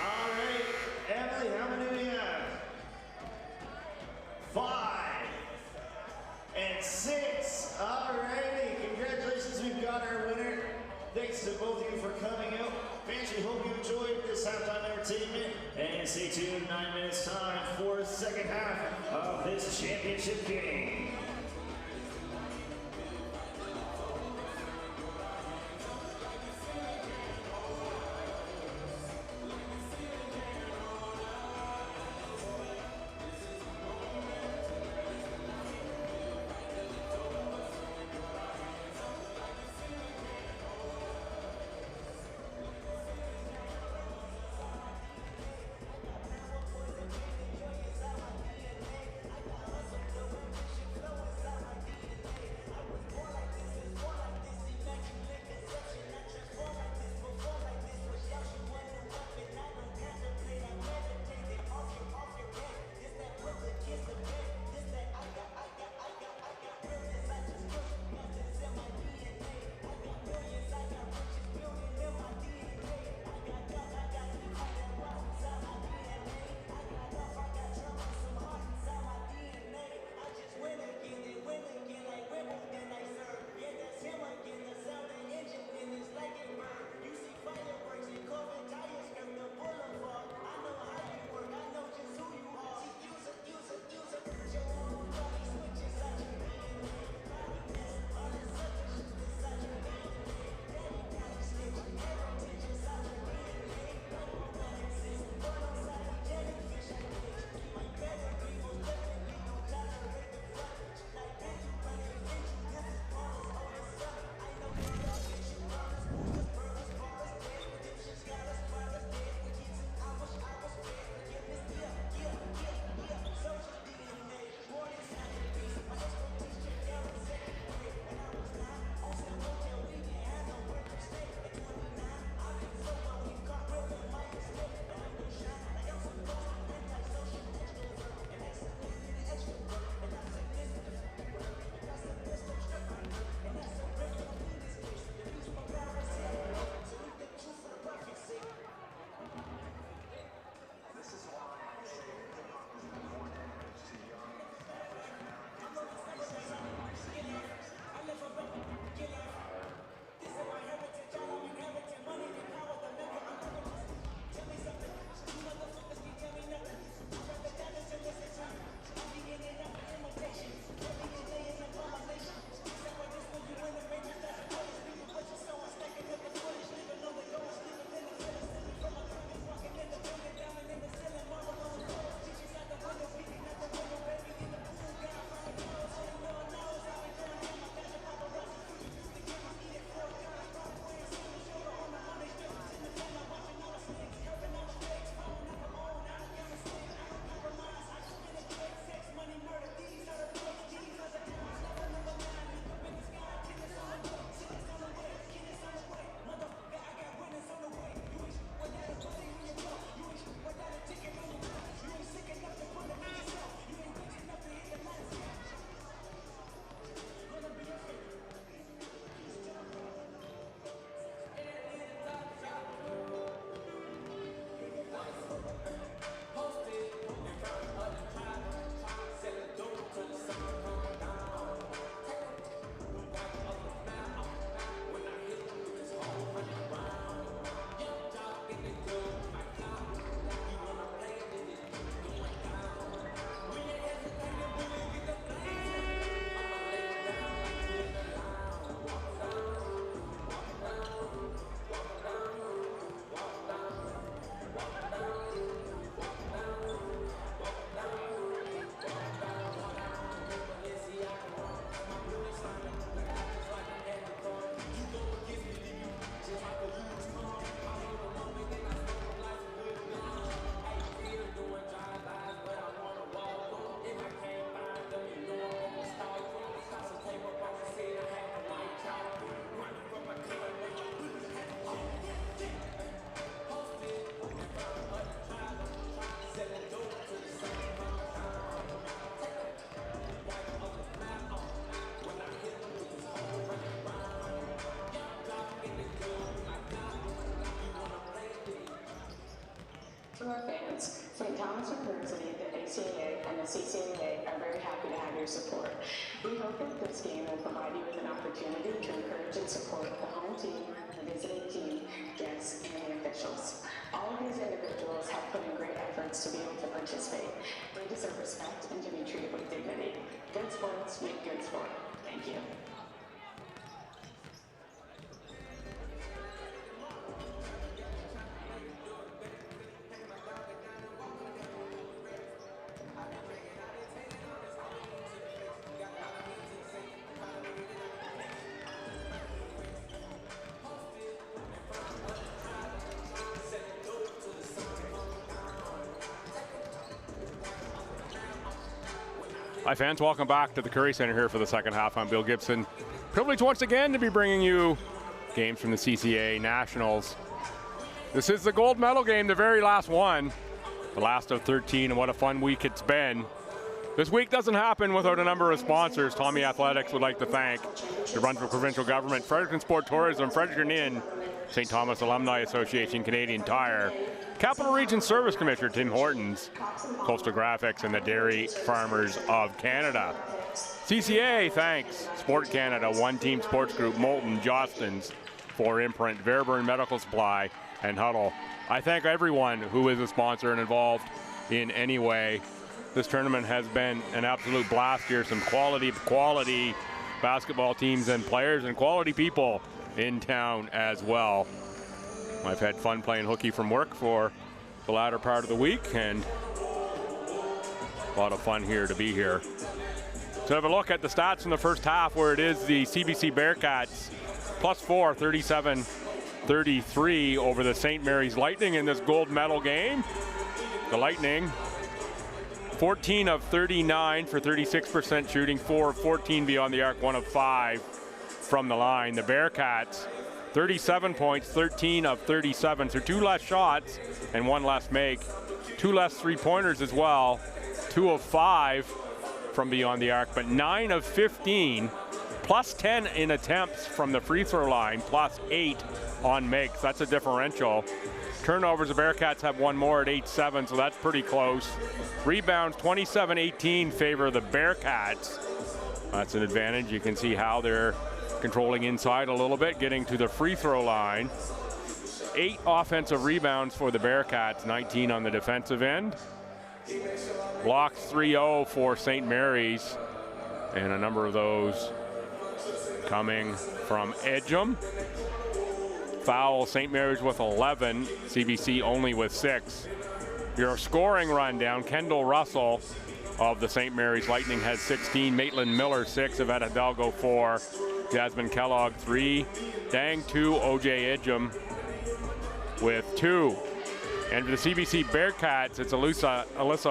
All right, Emily, how many do we have? 5 and 6. All righty, congratulations, we've got our winner. Thanks to both of you for coming out. Fans, we hope you enjoyed this halftime entertainment. And stay tuned, 9 minutes time for the second half of this championship game. CCAA are very happy to have your support. We hope that this game will provide you with an opportunity to encourage and support the home team, the visiting team, guests, and the officials. All of these individuals have put in great efforts to be able to participate. They deserve respect and to be treated with dignity. Good sports make good sport. Thank you. Hi fans, welcome back to the Curry Center here for the second half. I'm Bill Gibson. Privileged once again to be bringing you games from the CCAA Nationals. This is the gold medal game, the very last one. The last of 13, and what a fun week it's been. This week doesn't happen without a number of sponsors. Tommy Athletics would like to thank the Brunswick Provincial Government, Fredericton Sport Tourism, Fredericton Inn, St. Thomas Alumni Association, Canadian Tire, Capital Region Service Commissioner Tim Hortons, Coastal Graphics, and the Dairy Farmers of Canada. CCAA thanks Sport Canada, One Team Sports Group, Moulton, Jostens, For Imprint, Verburn Medical Supply, and Huddle. I thank everyone who is a sponsor and involved in any way. This tournament has been an absolute blast here. Some quality basketball teams and players and quality people in town as well. I've had fun playing hooky from work for the latter part of the week, and a lot of fun here to be here. So have a look at the stats from the first half, where it is the CBC Bearcats +4, 37-33 over the St. Mary's Lightning in this gold medal game. The Lightning 14 of 39 for 36% shooting, 4 of 14 beyond the arc, 1 of 5 from the line. The Bearcats 37 points, 13 of 37, so 2 less shots and 1 less make. 2 less three-pointers as well, 2 of 5 from beyond the arc, but 9 of 15, +10 in attempts from the free throw line, +8 on makes. That's a differential. Turnovers, the Bearcats have 1 more at 8-7, so that's pretty close. Rebounds, 27-18 favor the Bearcats. That's an advantage. You can see how they're controlling inside a little bit, getting to the free throw line. 8 offensive rebounds for the Bearcats, 19 on the defensive end. Blocks 3-0 for St. Mary's, and a number of those coming from Edgem. Foul, St. Mary's with 11, CBC only with 6. Your scoring rundown, Kendall Russell of the St. Mary's Lightning has 16, Maitland Miller 6, Yvette Hidalgo 4, Jasmine Kellogg 3, Dang 2, OJ Edgem with 2. And for the CBC Bearcats, it's Alyssa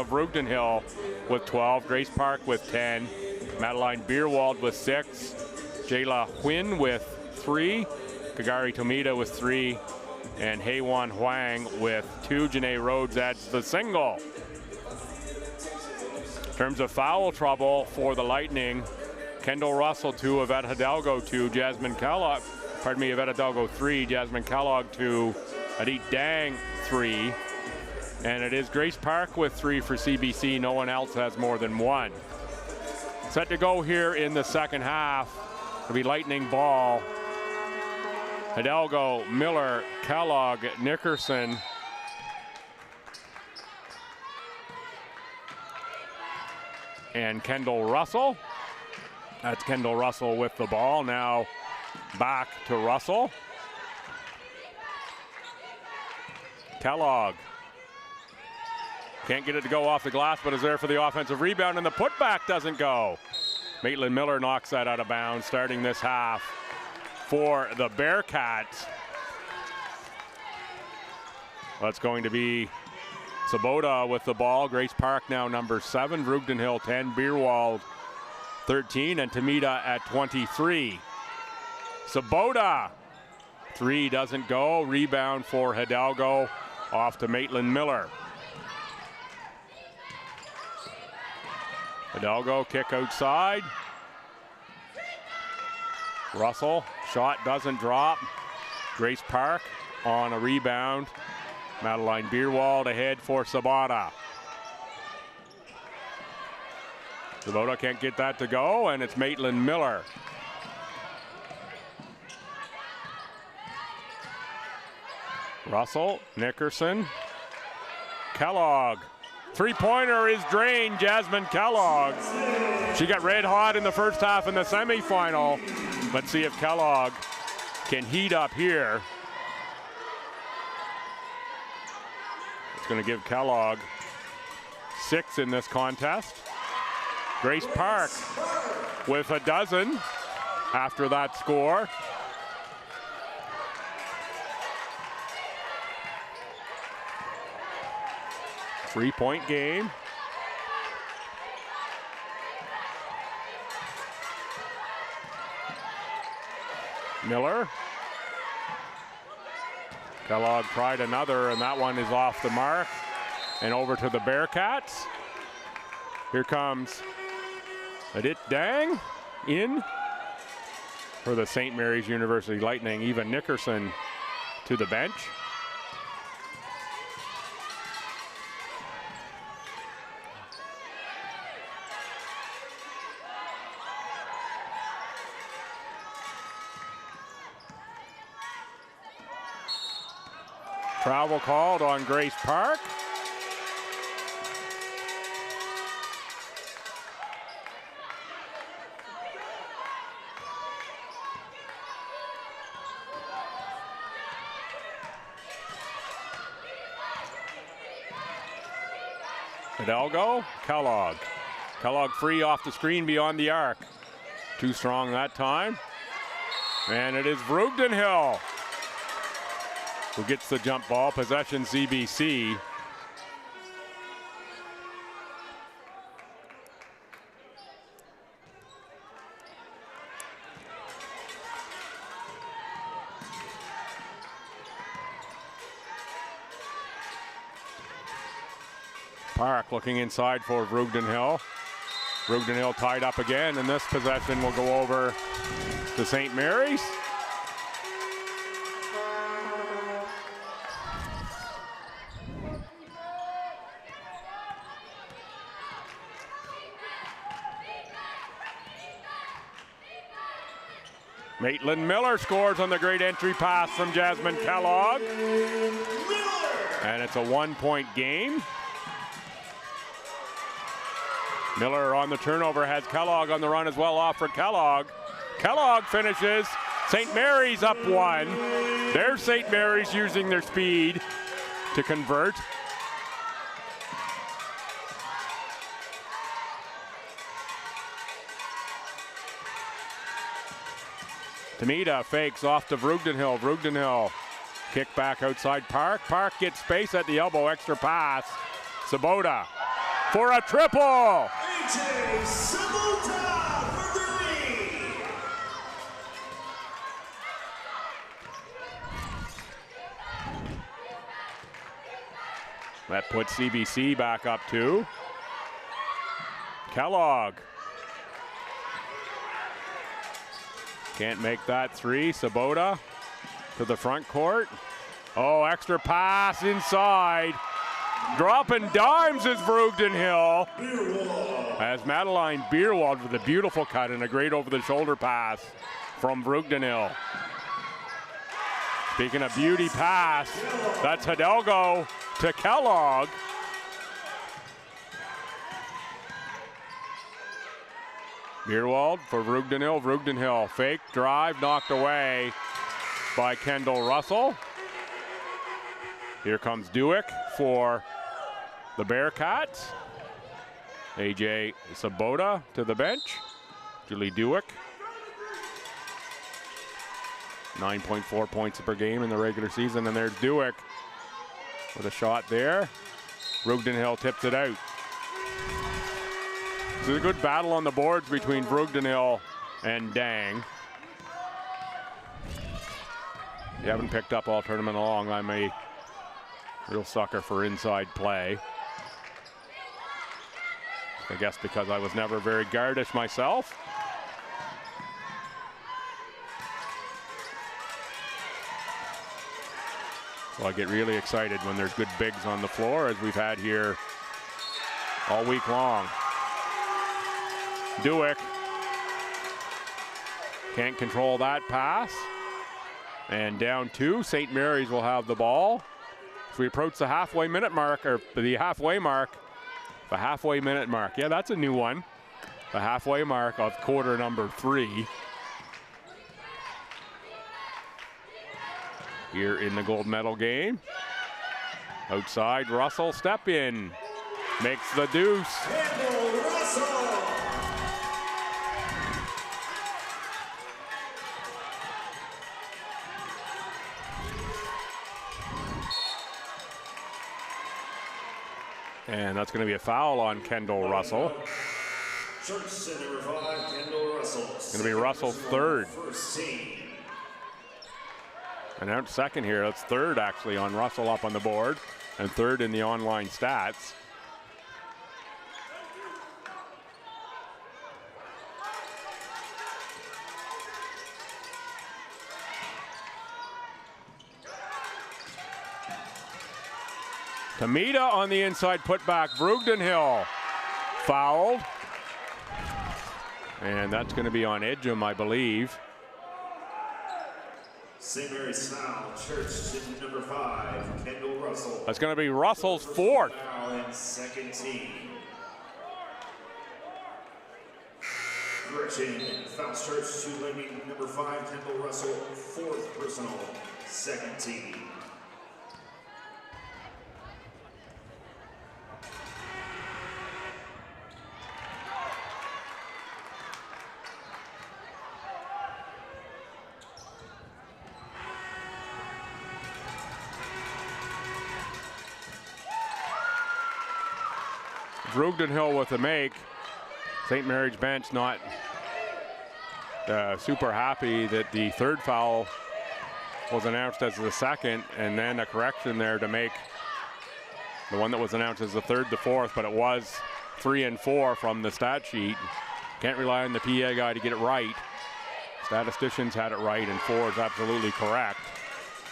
Vrugdenhill with 12, Grace Park with 10, Madeline Bierwald with 6, Jayla Huynh with 3, Kagari Tomita with 3, and Heywan Huang with 2. Janae Rhodes adds the single. In terms of foul trouble for the Lightning, Kendall Russell 2, Yvette Hidalgo 2, Yvette Hidalgo 3, Jasmine Kellogg 2, Adit Dang 3, and it is Grace Park with 3 for CBC. No one else has more than 1. Set to go here in the second half. It'll be Lightning ball. Hidalgo, Miller, Kellogg, Nickerson, and Kendall Russell. That's Kendall Russell with the ball. Now back to Russell. Kellogg can't get it to go off the glass, but is there for the offensive rebound, and the putback doesn't go. Maitland Miller knocks that out of bounds, starting this half for the Bearcats. That's going to be Sabota with the ball. Grace Park now number 7, Vrugdenhill 10, Bierwald 13, and Tomita at 23. Sabota, 3 doesn't go. Rebound for Hidalgo, off to Maitland Miller. Hidalgo kick outside. Russell, shot doesn't drop. Grace Park on a rebound. Madeline Bierwald ahead for Sabata. Sabota can't get that to go, and it's Maitland Miller. Russell, Nickerson, Kellogg. Three-pointer is drained, Jasmine Kellogg. She got red hot in the first half in the semifinal. Let's see if Kellogg can heat up here. It's going to give Kellogg 6 in this contest. Grace Park with a dozen after that score. Three-point game. Miller. Kellogg tried another, and that one is off the mark. And over to the Bearcats. Here comes Adit Dang in for the St. Mary's University Lightning. Eva Nickerson to the bench. Travel called on Grace Park. Hidalgo, Kellogg. Kellogg free off the screen beyond the arc. Too strong that time. And it is Vrugdenhill who gets the jump ball. Possession CBC. Park looking inside for Vrugdenhill. Vrugdenhill tied up again, and this possession will go over to St. Mary's. Maitland Miller scores on the great entry pass from Jasmine Kellogg. And it's a one-point game. Miller on the turnover, has Kellogg on the run as well, off for Kellogg. Kellogg finishes. St. Mary's up one. There's St. Mary's using their speed to convert. Tamita fakes off to Vrugdenhill. Vrugdenhill kick back outside Park. Park gets space at the elbow, extra pass. Sabota for a triple. AJ Sabota for three. That puts CBC back up two. Kellogg can't make that three. Sabota to the front court. Oh, extra pass inside. Dropping dimes is Vrugdenhill. As Madeline Beerwald with a beautiful cut and a great over-the-shoulder pass from Vrugdenhill. Speaking of beauty pass, that's Hidalgo to Kellogg. Beerwald for Vrugdenhill. Vrugdenhill fake drive, knocked away by Kendall Russell. Here comes Dewick for the Bearcats. AJ Sabota to the bench. Julie Dewick. 9.4 points per game in the regular season, and there's Dewick with a shot there. Vrugdenhill tips it out. This is a good battle on the boards between Vrugdenhill and Dang. If you haven't picked up all tournament long, I'm a real sucker for inside play. I guess because I was never very guardish myself. So I get really excited when there's good bigs on the floor, as we've had here all week long. Dewick can't control that pass. And down 2, St. Mary's will have the ball. As we approach the halfway minute mark, or the halfway mark, the halfway minute mark. Yeah, that's a new one. The halfway mark of quarter number 3. Here in the gold medal game. Outside, Russell, step in. Makes the deuce. And that's going to be a foul on Kendall Russell. It's going to be Russell's 3rd. Announced second here. That's 3rd actually on Russell up on the board, and 3rd in the online stats. Tamita on the inside putback. Brugdenhill fouled. And that's going to be on Edgem, I believe. St. Mary's foul, Church to number 5, Kendall Russell. That's going to be Russell's 4th. Foul in second team. Gretchen fouls Church to lane number 5, Kendall Russell, 4th personal, second team. Brugdenhill with the make. St. Mary's bench not super happy that the 3rd foul was announced as the 2nd, and then a correction there to make the one that was announced as the 3rd, the 4th, but it was 3 and 4 from the stat sheet. Can't rely on the PA guy to get it right. Statisticians had it right, and 4 is absolutely correct.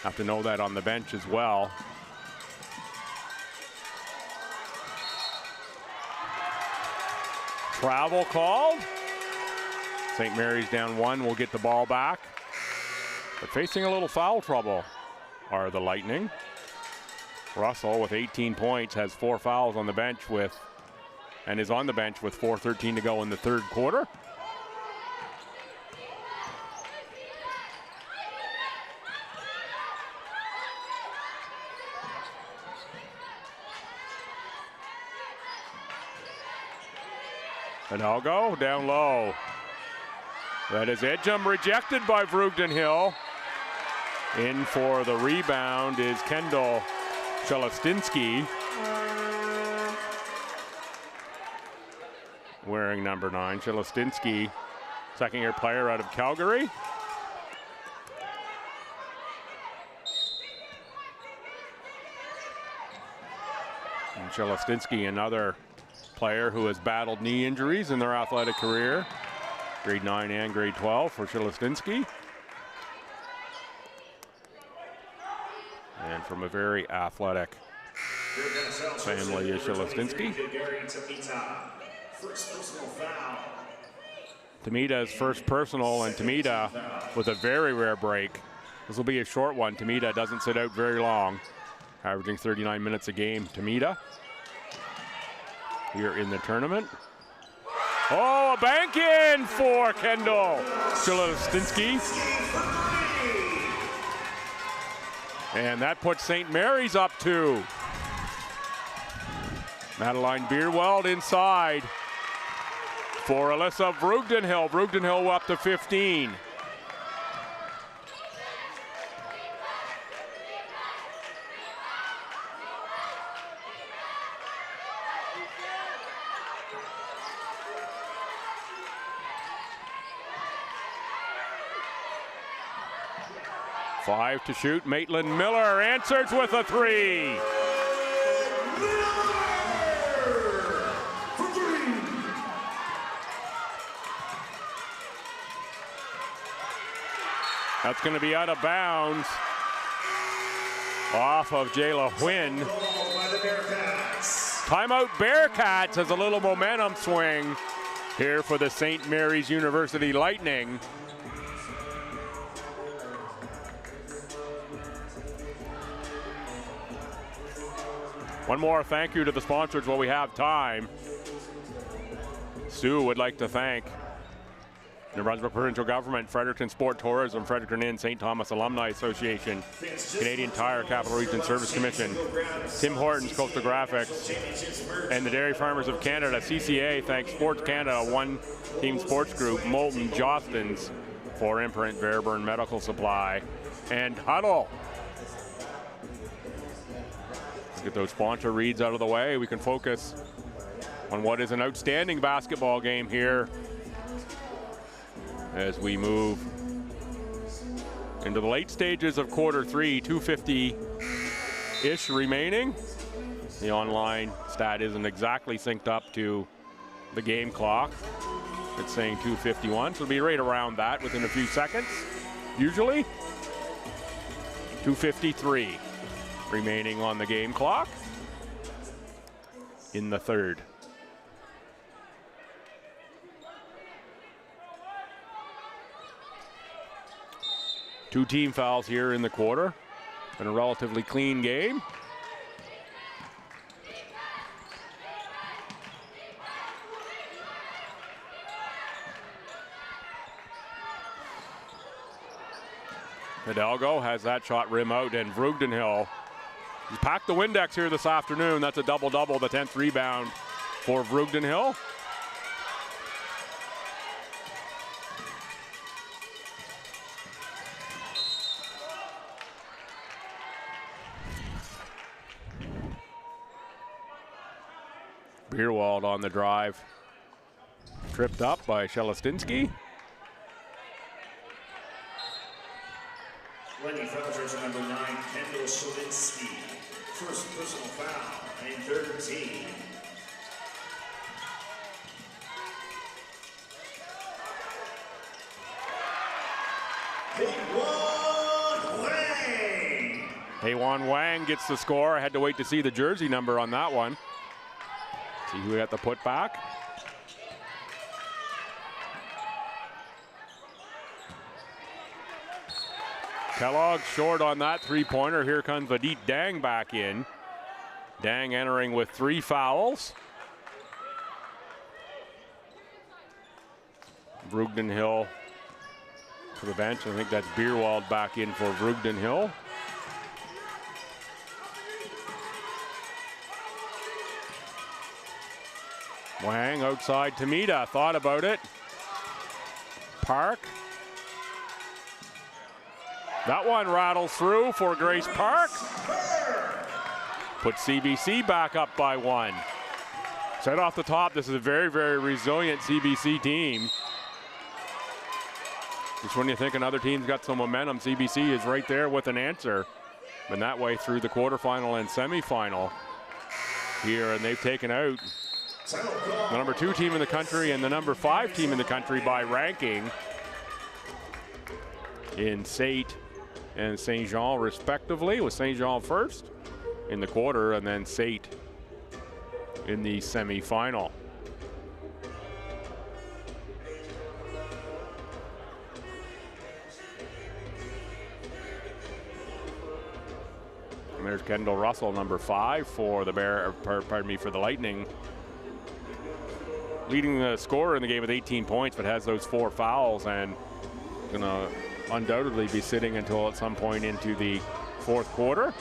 Have to know that on the bench as well. Travel called. St. Mary's down 1 will get the ball back. But facing a little foul trouble are the Lightning. Russell with 18 points has 4 fouls on the bench and is on the bench with 4:13 to go in the 3rd quarter. And I'll go down low. That is Edgem, rejected by Brugdenhill. In for the rebound is Kendall Shelestinski, wearing number 9. Shelestinski, second-year player out of Calgary. And Shelestinski, another player who has battled knee injuries in their athletic career. Grade 9 and grade 12 for Shelestinski. And from a very athletic family is Shelestinski. Tamita's first personal, and Tamita with a very rare break. This will be a short one. Tamita doesn't sit out very long, averaging 39 minutes a game. Tamita here in the tournament. Oh, a bank in for Kendall Shelestinski. And that puts St. Mary's up 2. Madeline Beerwald inside for Alyssa Brugdenhill. Brugdenhill up to 15. Five to shoot. Maitland Miller answers with a 3. That's going to be out of bounds off of Jayla Huynh. Timeout Bearcats has a little momentum swing. here for the St. Mary's University Lightning. One more thank you to the sponsors while we have time. Sue would like to thank New Brunswick Provincial Government, Fredericton Sport Tourism, Fredericton Inn, St. Thomas Alumni Association, Canadian Tire, Capital Region Service Commission, Tim Hortons, Coastal Graphics, and the Dairy Farmers of Canada. CCAA thanks Sports Canada, One Team Sports Group, Moulton, Jostens, for Imprint, Fairburn Medical Supply, and Huddle. Let's get those sponsor reads out of the way. We can focus on what is an outstanding basketball game here as we move into the late stages of quarter three. 2:50-ish remaining. The online stat isn't exactly synced up to the game clock. It's saying 2:51, so it'll be right around that within a few seconds, usually. 2:53 remaining on the game clock in the third. Two team fouls here in the quarter. Been a relatively clean game. Hidalgo has that shot rim out, and Vreugdenhil he's packed the Windex here this afternoon. That's a double-double, the 10th rebound for Vreugdenhil. Beerwald on the drive. Tripped up by Shelestinski. Lenny Felters, number 9, Kendall Shelestinski. First personal foul, and 13. Heywan Wang gets the score. I had to wait to see the jersey number on that one. See who we got to put back. Kellogg short on that three-pointer. Here comes Vadit Dang back in. Dang entering with 3 fouls. Vreugdenhil to the bench. I think that's Beerwald back in for Vreugdenhil. Wang outside Tamita, thought about it. Park. That one rattles through for Grace Park. Put CBC back up by 1. Said off the top, this is a very, very resilient CBC team. Just when you think another team's got some momentum, CBC is right there with an answer. Been that way through the quarterfinal and semifinal here, and they've taken out the number 2 team in the country and the number 5 team in the country by ranking in St. and St. Jean respectively, with St. Jean first in the quarter and then St. in the semifinal. And there's Kendall Russell, number 5 for the for the Lightning. Leading the scorer in the game with 18 points, but has those 4 fouls and gonna undoubtedly be sitting until at some point into the fourth quarter.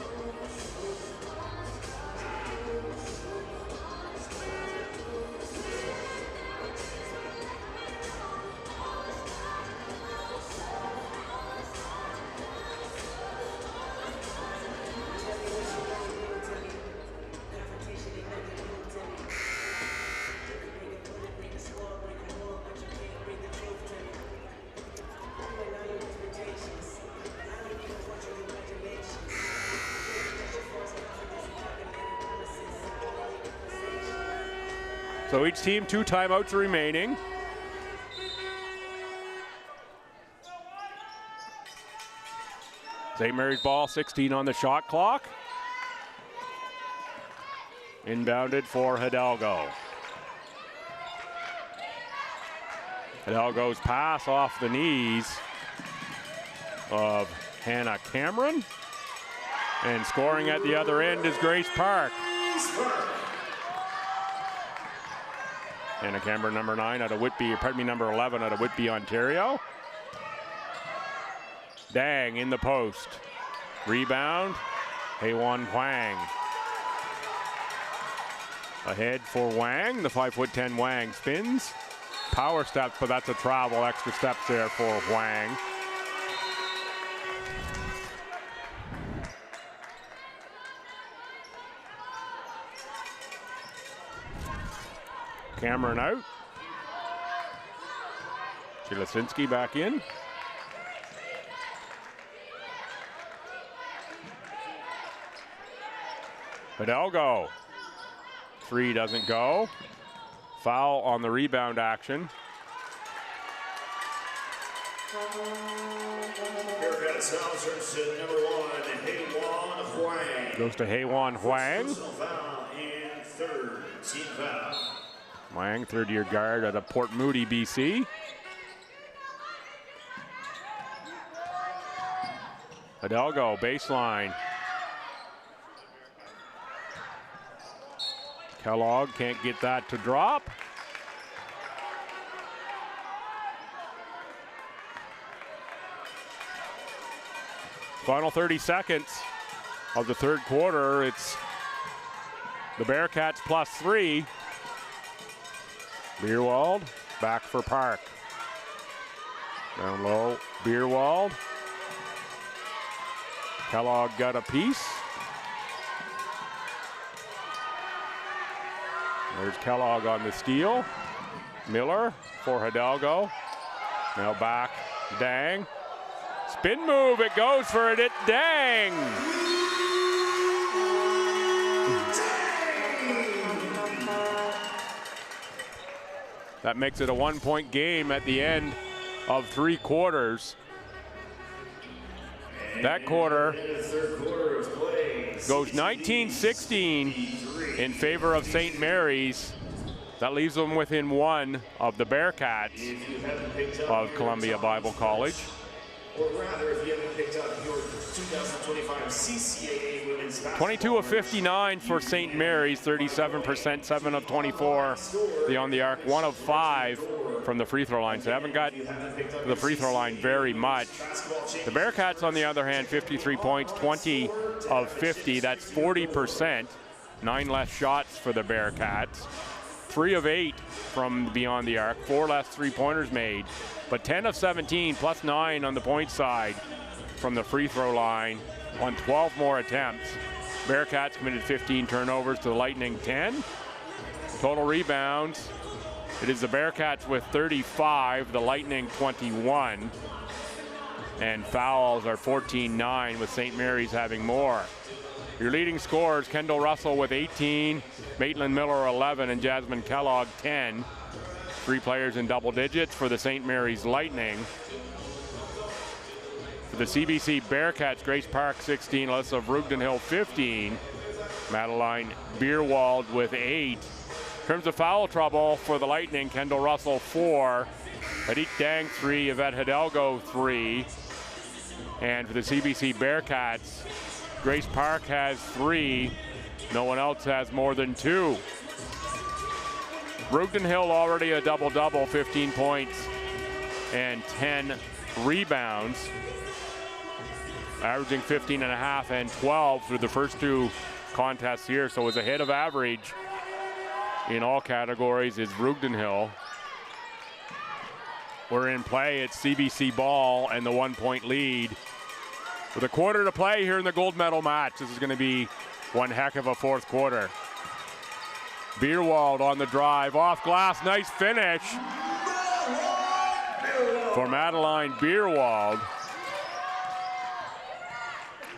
So each team 2 timeouts remaining. St. Mary's ball, 16 on the shot clock. Inbounded for Hidalgo. Hidalgo's pass off the knees of Hannah Cameron. And scoring at the other end is Grace Park. Hannah Cameron, number 9 out of Whitby, pardon me, number 11 out of Whitby, Ontario. Dang in the post. Rebound, Heywan Huang. Ahead for Wang, the 5'10" Wang spins. Power steps, but that's a travel, extra steps there for Huang. Cameron out. Chilasinski back in. Hidalgo. 3 doesn't go. Foul on the rebound action. Bearcats foul turns to number 1, Heywan Huang. Goes to Heywan Huang. Personal foul and third team foul. Huang, third-year guard out of Port Moody, BC. Hidalgo, baseline. Kellogg can't get that to drop. Final 30 seconds of the third quarter. It's the Bearcats +3. Beerwald back for Park. Down low, Beerwald. Kellogg got a piece. There's Kellogg on the steal. Miller for Hidalgo. Now back, Dang. Spin move, it goes for it, Dang! That makes it a 1-point game at the end of 3 quarters. That quarter goes 19-16 in favor of St. Mary's. That leaves them within 1 of the Bearcats of Columbia Bible College. Or rather, if you haven't picked up your 2025 CCAA Women's Basketball. 22 of 59 for St. Mary's, 37%, 7 of 24 beyond the arc, 1 of 5 from the free throw line. So they haven't got to the free throw line very much. The Bearcats, on the other hand, 53 points, 20 of 50. That's 40%. 9 less shots for the Bearcats. 3 of 8 from beyond the arc, 4 less three-pointers made. But 10 of 17, plus 9 on the point side from the free throw line on 12 more attempts. Bearcats committed 15 turnovers to the Lightning 10. Total rebounds, it is the Bearcats with 35, the Lightning 21. And fouls are 14-9 with St. Mary's having more. Your leading scorers, Kendall Russell with 18, Maitland Miller 11, and Jasmine Kellogg 10. 3 players in double digits for the St. Mary's Lightning. For the CBC Bearcats, Grace Park 16, Alyssa Vrugdenhill 15, Madeline Beerwald with 8. In terms of foul trouble for the Lightning, Kendall Russell 4, Hadit Dang 3, Yvette Hidalgo 3. And for the CBC Bearcats, Grace Park has 3. No one else has more than 2. Vrugdenhill already a double-double, 15 points and 10 rebounds, averaging 15.5 and 12 through the first 2 contests here, so is ahead of average in all categories is Vrugdenhill. We're in play, it's CBC ball and the 1-point lead. With a quarter to play here in the gold medal match, this is going to be one heck of a fourth quarter. Beerwald on the drive, off glass, nice finish for Madeline Beerwald.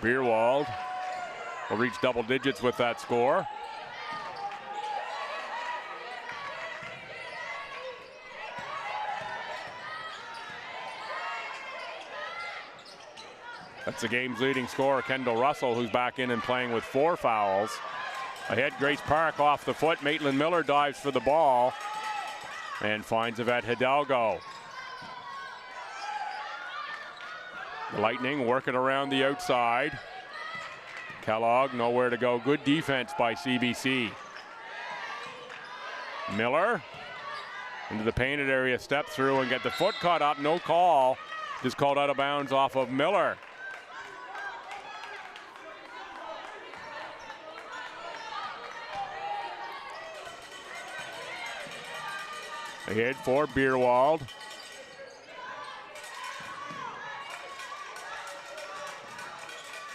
Beerwald will reach double digits with that score. That's the game's leading scorer, Kendall Russell, who's back in and playing with 4 fouls. Ahead, Grace Park off the foot. Maitland Miller dives for the ball and finds Yvette Hidalgo. The Lightning working around the outside. Kellogg nowhere to go. Good defense by CBC. Miller into the painted area, step through and get the foot caught up. No call. Just called out of bounds off of Miller. Ahead for Beerwald.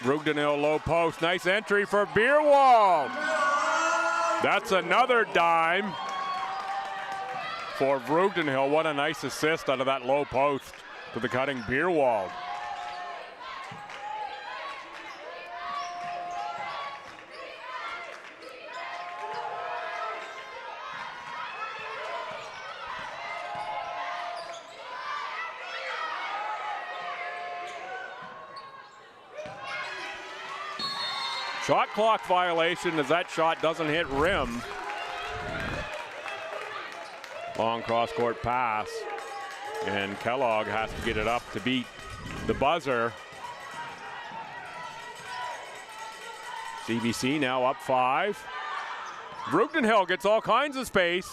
Rugdenhill low post. Nice entry for Beerwald. That's another dime for Rugdenhill. What a nice assist out of that low post to the cutting Beerwald. Shot clock violation as that shot doesn't hit rim. Long cross-court pass. And Kellogg has to get it up to beat the buzzer. CBC now up 5. Rugdenhill gets all kinds of space.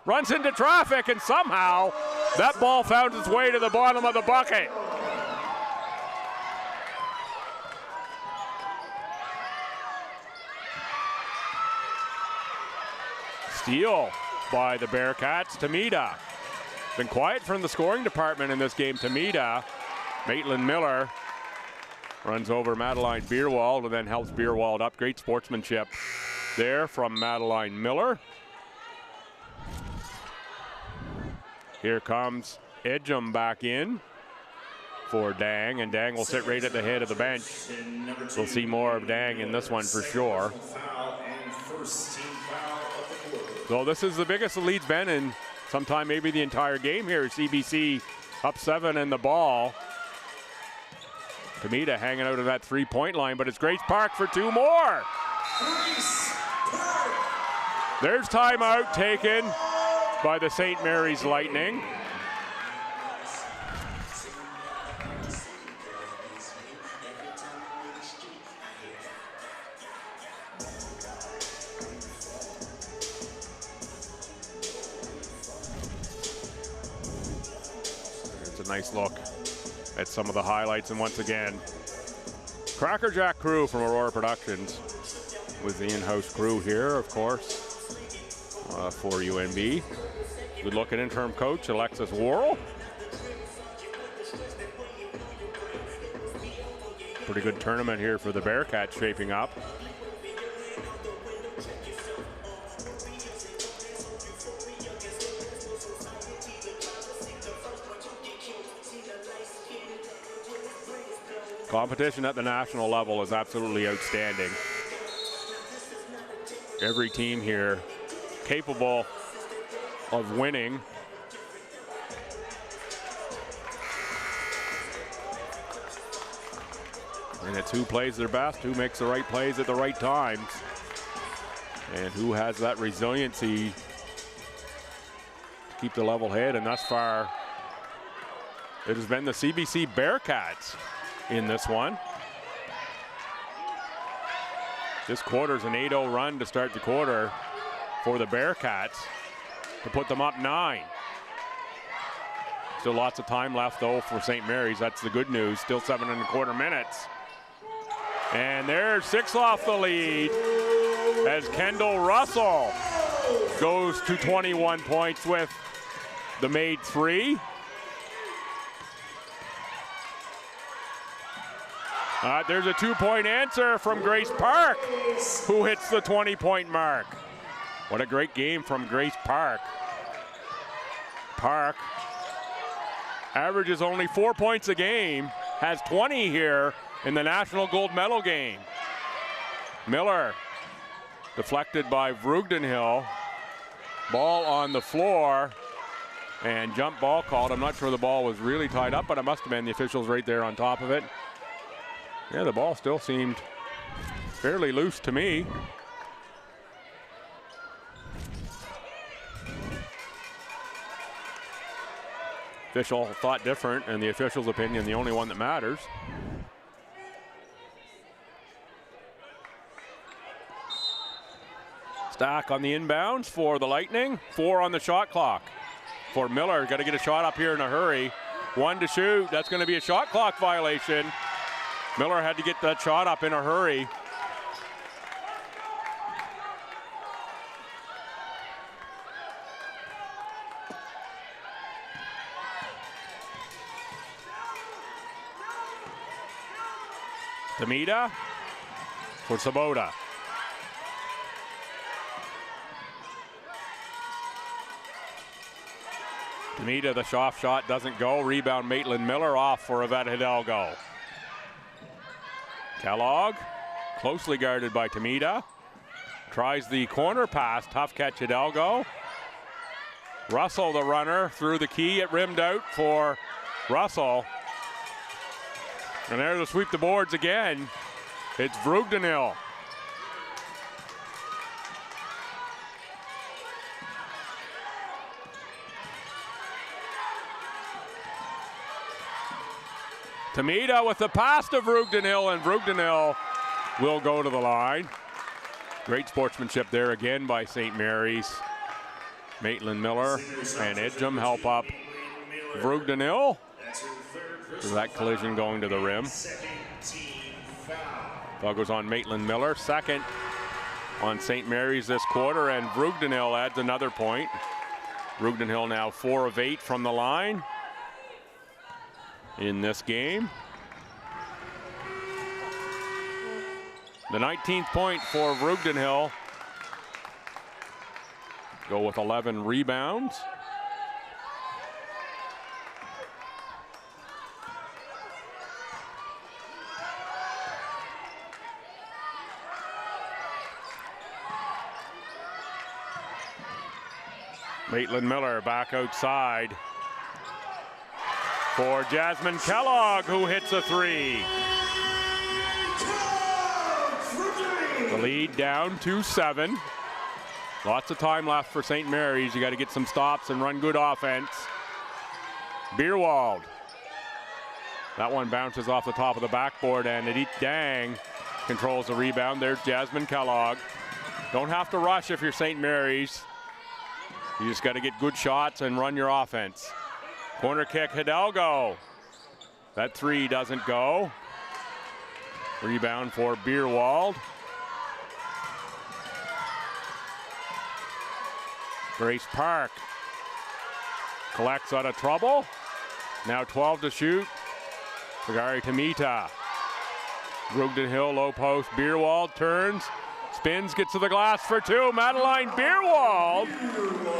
Runs into traffic and somehow that ball found its way to the bottom of the bucket. Steal by the Bearcats. Tamita. Been quiet from the scoring department in this game. Tamita. Maitland Miller runs over Madeline Beerwald and then helps Beerwald up. Great sportsmanship there from Madeline Miller. Here comes Edgem back in for Dang, and Dang will sit right at the head of the bench. We'll see more of Dang in this one for sure. So this is the biggest the lead's been in sometime, maybe the entire game here. CBC up 7 in the ball. Tamita hanging out of that three-point line, but it's Grace Park for 2 more. There's timeout taken by the St. Mary's Lightning. Nice look at some of the highlights, and once again, Crackerjack crew from Aurora Productions with the in-house crew here, of course, for UNB. Good look at interim coach Alexis Worrell. Pretty good tournament here for the Bearcats shaping up. Competition at the national level is absolutely outstanding. Every team here capable of winning. And it's who plays their best, who makes the right plays at the right times, and who has that resiliency to keep the level head. And thus far, it has been the CBC Bearcats in this one. This quarter's an 8-0 run to start the quarter for the Bearcats to put them up 9. Still lots of time left though for St. Mary's. That's the good news. Still 7.25 minutes. And there's 6 off the lead as Kendall Russell goes to 21 points with the made 3. There's a 2-point answer from Grace Park, who hits the 20-point mark. What a great game from Grace Park. Park averages only 4 points a game, has 20 here in the national gold medal game. Miller deflected by Rugdenhill. Ball on the floor and jump ball called. I'm not sure the ball was really tied up, but it must have been. The officials right there on top of it. Yeah, the ball still seemed fairly loose to me. Official thought different, and the official's opinion the only one that matters. Stack on the inbounds for the Lightning. 4 on the shot clock for Miller. Got to get a shot up here in a hurry. 1 to shoot. That's going to be a shot clock violation. Miller had to get that shot up in a hurry. Tamita for Sabota. Tamita, the soft shot doesn't go. Rebound Maitland Miller off for Yvette Hidalgo. Kellogg, closely guarded by Tamita. Tries the corner pass, tough catch Hidalgo. Russell, the runner, through the key, it rimmed out for Russell. And there to sweep the boards again, it's Vrugdenil. Tamita with the pass to Vrugdenil, and Vrugdenil will go to the line. Great sportsmanship there again by St. Mary's. Maitland Miller and Edgem help up Vrugdenil. So that collision going to the rim. Ball goes on Maitland Miller. Second on St. Mary's this quarter, and Vrugdenil adds another point. Vrugdenil now 4 of 8 from the line in this game. The 19th point for Vrugdenil. Go with 11 rebounds. Maitland Miller back outside for Jasmine Kellogg, who hits a 3. The lead down to 7. Lots of time left for St. Mary's. You got to get some stops and run good offense. Beerwald. That one bounces off the top of the backboard, and Edith Dang controls the rebound. There's Jasmine Kellogg. Don't have to rush if you're St. Mary's. You just got to get good shots and run your offense. Corner kick, Hidalgo. That 3 doesn't go. Rebound for Beerwald. Grace Park collects out of trouble. Now 12 to shoot. Gary Tamita. Vrugdenil, low post. Beerwald turns. Spins, gets to the glass for 2. Madeline Beerwald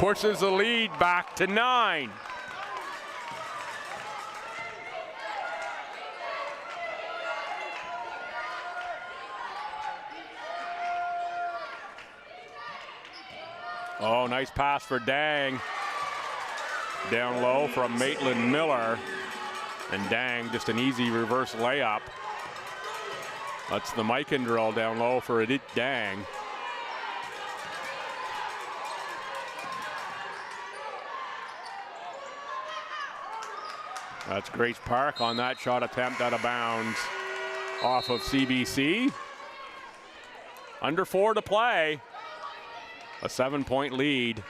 pushes the lead back to 9. Oh, nice pass for Dang. Down low from Maitland Miller. And Dang, just an easy reverse layup. That's the Mikan drill down low for Edith Dang. That's Grace Park on that shot attempt out of bounds off of CBC. Under 4 to play. A 7-point lead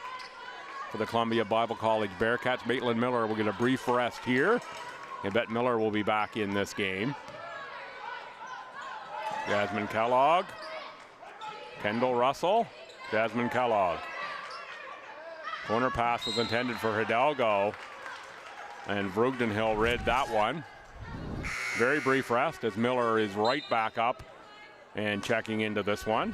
for the Columbia Bible College Bearcats. Maitland Miller will get a brief rest here. Yvette Miller will be back in this game. Jasmine Kellogg. Kendall Russell. Jasmine Kellogg. Corner pass was intended for Hidalgo. And Vrugdenil read that one. Very brief rest as Miller is right back up and checking into this one.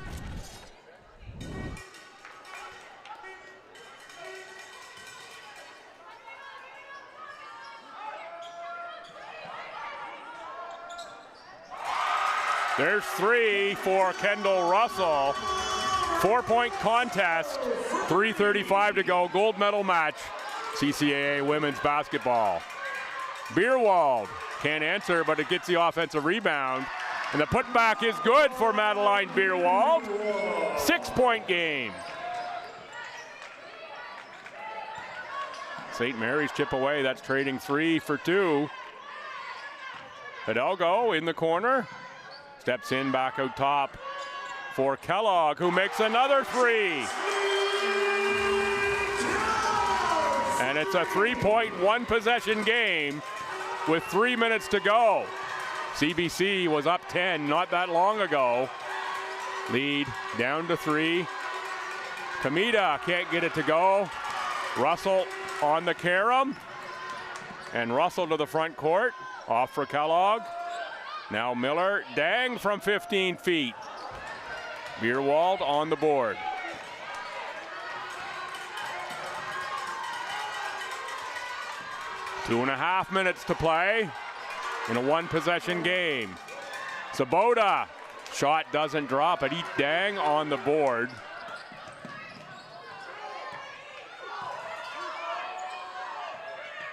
There's 3 for Kendall Russell. 4-point contest, 3:35 to go, gold medal match, CCAA women's basketball. Beerwald can't answer, but it gets the offensive rebound. And the putback is good for Madeline Beerwald. 6-point game. St. Mary's chip away. That's trading 3 for 2. Hidalgo in the corner. Steps in back out top for Kellogg, who makes another 3. And it's a 3-point, possession game with 3 minutes to go. CBC was up 10 not that long ago. Lead down to 3. Kamita can't get it to go. Russell on the carom. And Russell to the front court. Off for Kellogg. Now Miller, Dang from 15 feet. Beerwald on the board. Two and a half minutes to play in a 1-possession game. Sabota, shot doesn't drop, but Dang on the board.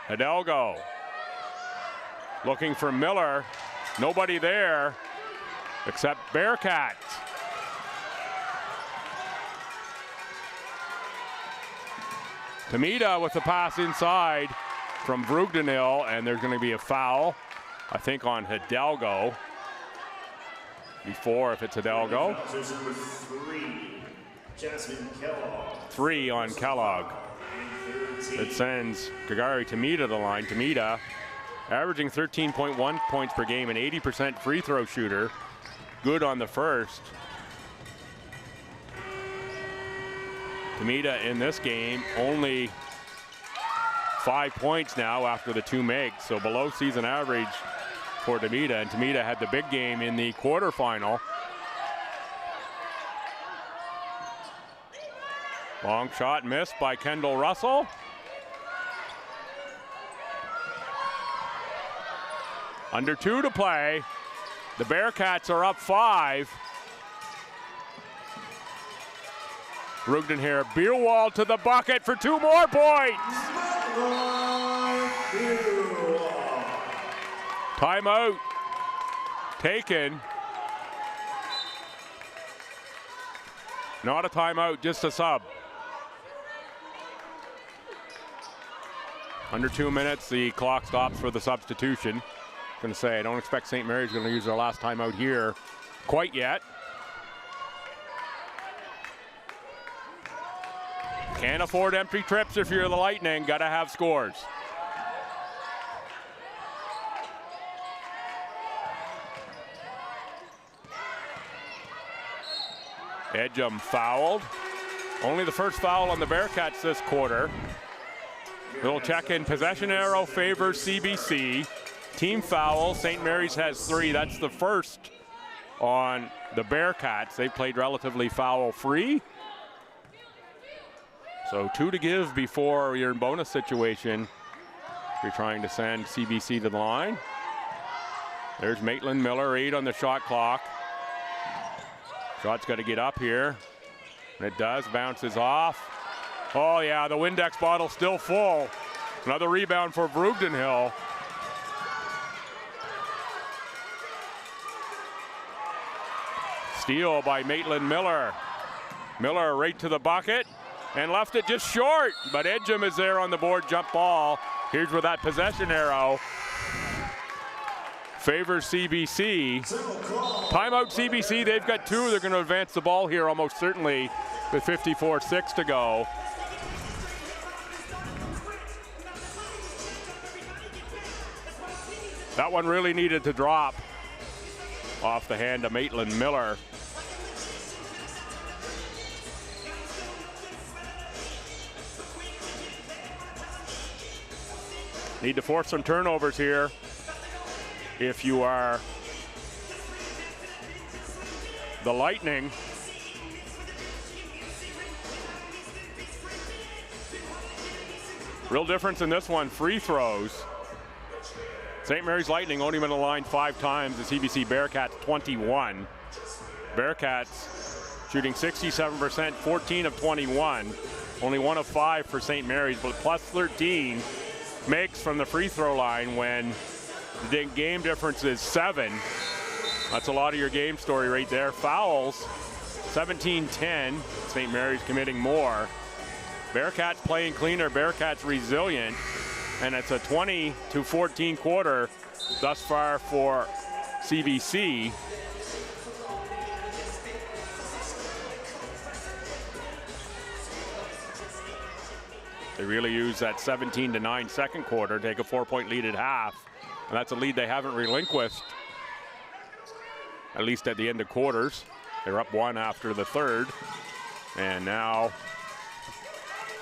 Hidalgo looking for Miller. Nobody there except Bearcats. Tamita with the pass inside from Vrugdenil, and there's going to be a foul, I think, on Hidalgo. Before, if it's Hidalgo. 3 on Kellogg. It sends Gagari Tamita to the line. Tamita averaging 13.1 points per game, an 80% free throw shooter. Good on the first. Tamita in this game only 5 points now after the 2 makes, so below season average for Tamita, and Tamita had the big game in the quarterfinal. Long shot missed by Kendall Russell. Under 2 to play. The Bearcats are up 5. Rugden here, Beerwald to the bucket for 2 more points. Timeout taken. Not a timeout, just a sub. Under 2 minutes, the clock stops for the substitution. Going to say, I don't expect St. Mary's going to use their last timeout here quite yet. Can't afford empty trips if you're the Lightning. Got to have scores. Edgem fouled. Only the first foul on the Bearcats this quarter. Little check-in. Possession arrow favors CBC. Team foul. St. Mary's has 3. That's the first on the Bearcats. They played relatively foul-free. So 2 to give before you're in bonus situation. You're trying to send CBC to the line. There's Maitland Miller, 8 on the shot clock. Shot's got to get up here. And it does, bounces off. Oh yeah, the Windex bottle's still full. Another rebound for Vrugdenhill. Steal by Maitland Miller. Miller right to the bucket and left it just short, but Edgem is there on the board, jump ball. Here's where that possession arrow favors CBC. Timeout CBC, they've got 2. They're going to advance the ball here almost certainly with 54:6 to go. That one really needed to drop off the hand of Maitland Miller. Need to force some turnovers here if you are the Lightning. Real difference in this one, free throws. St. Mary's Lightning only been aligned 5 times. The CBC Bearcats 21. Bearcats shooting 67%, 14 of 21. Only 1 of 5 for St. Mary's, but plus 13 makes from the free throw line when the game difference is 7. That's a lot of your game story right there. Fouls, 17-10. St. Mary's committing more. Bearcats playing cleaner, Bearcats resilient, and it's a 20-14 quarter thus far for CBC. They really use that 17-9 second quarter, take a 4-point lead at half, and that's a lead they haven't relinquished, at least at the end of quarters. They're up 1 after the third, and now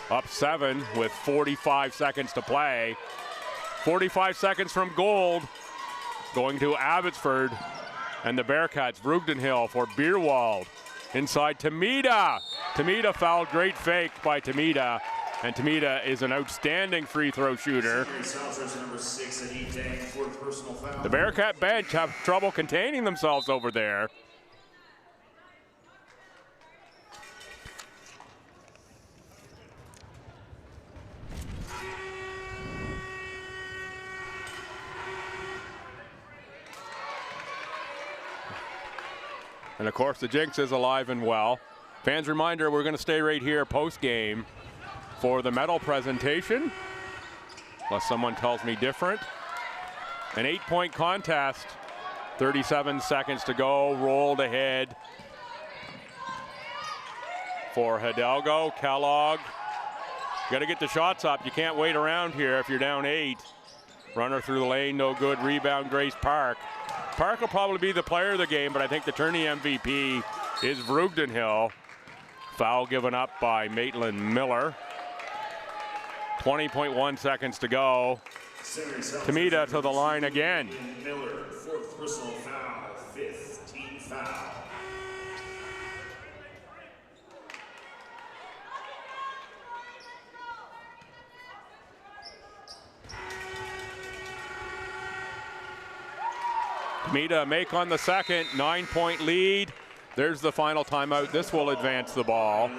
up 7 with 45 seconds to play. 45 seconds from Gold, going to Abbotsford, and the Bearcats. Vrugdenhill for Beerwald, inside Tamita. Tamita fouled, great fake by Tamita, and Tamita is an outstanding free throw shooter. The Bearcat bench have trouble containing themselves over there. And of course, the Jinx is alive and well. Fans, reminder, we're going to stay right here post-game for the medal presentation, unless someone tells me different. An 8-point contest, 37 seconds to go, rolled ahead for Hidalgo. Kellogg, got to get the shots up. You can't wait around here if you're down 8. Runner through the lane, no good. Rebound, Grace Park. Park will probably be the player of the game, but I think the tourney MVP is Vrugdenhill. Foul given up by Maitland Miller. 20.1 seconds to go. Tamita to the line again. Miller, 4th personal foul, 5th team foul. Tamita make on the second, 9-point lead. There's the final timeout. This will advance the ball.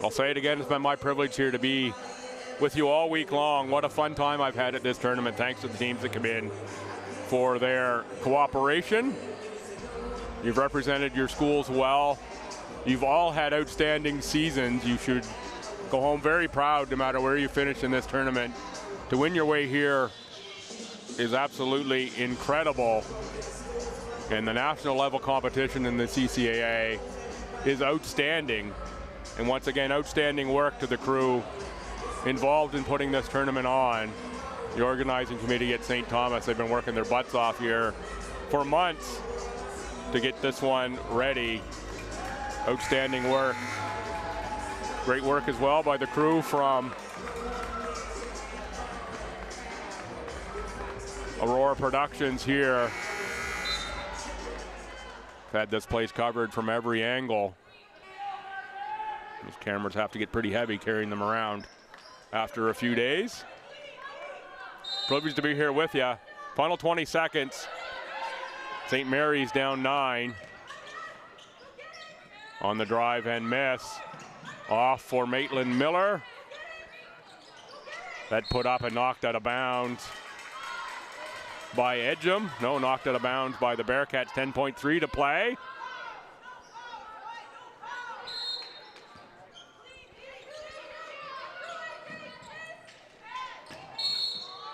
I'll say it again, it's been my privilege here to be with you all week long. What a fun time I've had at this tournament, thanks to the teams that come in for their cooperation. You've represented your schools well. You've all had outstanding seasons. You should go home very proud no matter where you finish in this tournament. To win your way here is absolutely incredible. And the national level competition in the CCAA is outstanding. And once again, outstanding work to the crew involved in putting this tournament on. The organizing committee at St. Thomas, they've been working their butts off here for months to get this one ready. Outstanding work. Great work as well by the crew from Aurora Productions here. Had this place covered from every angle. Those cameras have to get pretty heavy carrying them around after a few days. Privileged to be here with you. Final 20 seconds. St. Mary's down 9. On the drive and miss. Off for Maitland Miller. That put up and knocked out of bounds by Edgem. No, knocked out of bounds by the Bearcats. 10.3 to play.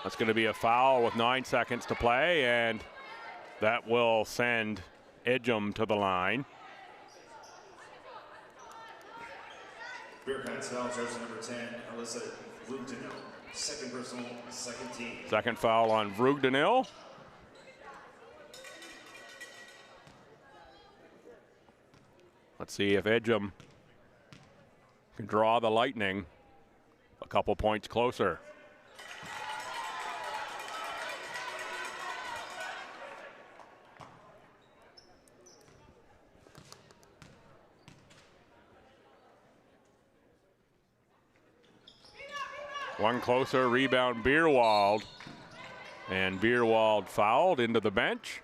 That's going to be a foul with 9 seconds to play, and that will send Edgem to the line. Bearcats foul, jersey number 10, Alyssa Vrugdenhill. Second personal, second team. Second foul on Vrugdenhill. Let's see if Edgem can draw the Lightning a couple points closer. One closer, rebound Beerwald. And Beerwald fouled into the bench.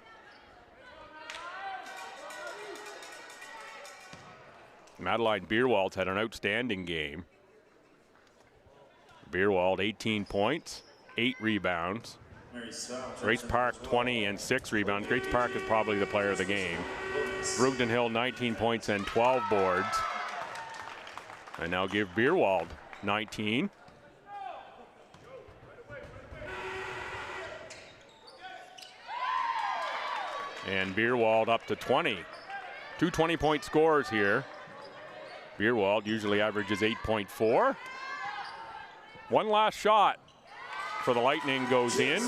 Madeline Beerwald's had an outstanding game. Beerwald 18 points, 8 rebounds. Grace Park 20 and 6 rebounds. Grace Park is probably the player of the game. Brugden Hill 19 points and 12 boards. And now give Beerwald 19. And Beerwald up to 20. 2 20-point scores here. Beerwald usually averages 8.4. One last shot for the Lightning goes in.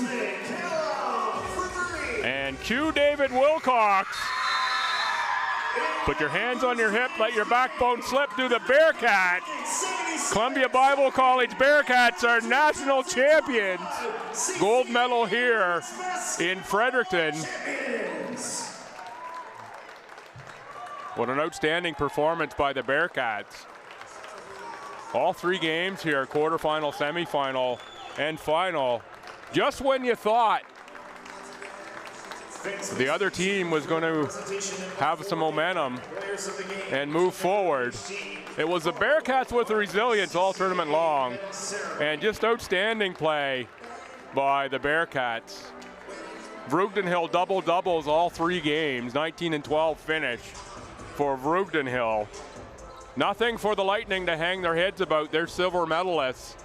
And cue David Wilcox. Put your hands on your hip, let your backbone slip, do the Bearcat. Columbia Bible College Bearcats are national champions. Gold medal here in Fredericton. What an outstanding performance by the Bearcats. All 3 games here, quarterfinal, semifinal, and final. Just when you thought the other team was going to have some momentum and move forward, it was the Bearcats with the resilience all tournament long, and just outstanding play by the Bearcats. Brugden Hill double-doubles all 3 games, 19 and 12 finish for Brugden Hill. Nothing for the Lightning to hang their heads about. They're silver medalists.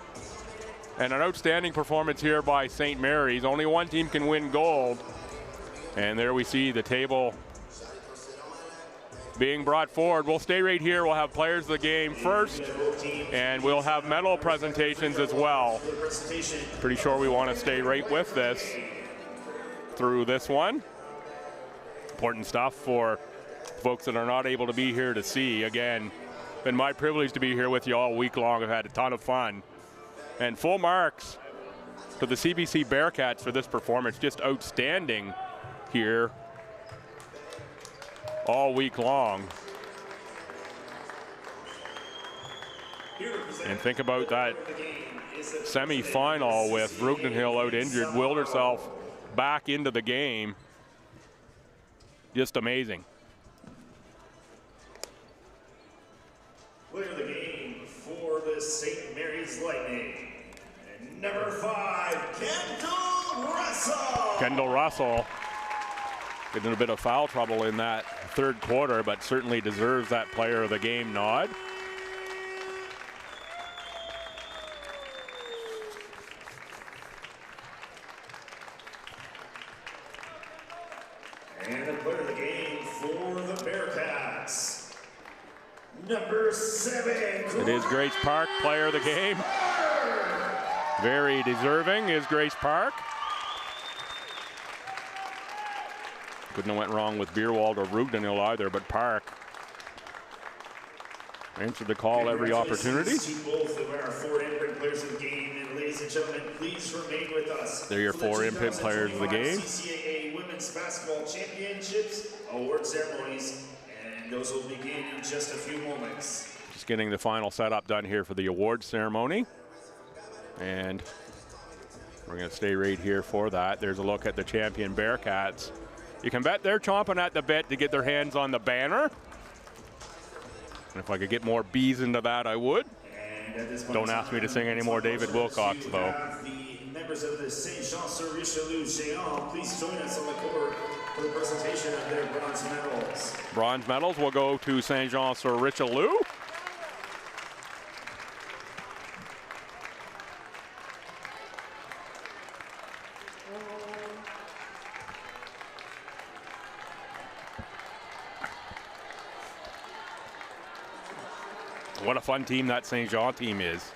And an outstanding performance here by St. Mary's. Only one team can win gold. And there we see the table being brought forward. We'll stay right here. We'll have players of the game first, and we'll have medal presentations as well. Pretty sure we want to stay right with this through this one. Important stuff for folks that are not able to be here to see. Again, been my privilege to be here with you all week long. I've had a ton of fun. And full marks to the CBC Bearcats for this performance. Just outstanding here all week long. And think about that semi-final with Brugden Hill out injured, willed herself back into the game. Just amazing. Player of the game for the St. Mary's Lightning. And number 5, Kendall Russell. Kendall Russell getting a bit of foul trouble in that 3rd quarter, but certainly deserves that player of the game nod. And the player of the game for the Bearcats, number 7. It is Grace Park, player of the game. Very deserving is Grace Park. Couldn't have went wrong with Beerwald or Brugden Hill either, but Park answered the call every opportunity. To both of our 4 in-print players of the game. And ladies and gentlemen, please remain with us. They're your 4 in-print players of the game. CCAA Women's Basketball Championships award ceremonies, and those will begin in just a few moments. Just getting the final setup done here for the award ceremony. And we're going to stay right here for that. There's a look at the champion Bearcats. You can bet they're chomping at the bit to get their hands on the banner. And if I could get more bees into that, I would. Don't ask me to sing any more David Wilcox, though. The members of the Saint Jean-sur-Richelieu Géant, please join us on the court for the presentation of their bronze medals. Bronze medals will go to Saint Jean-sur-Richelieu. What a fun team that Saint Jean team is.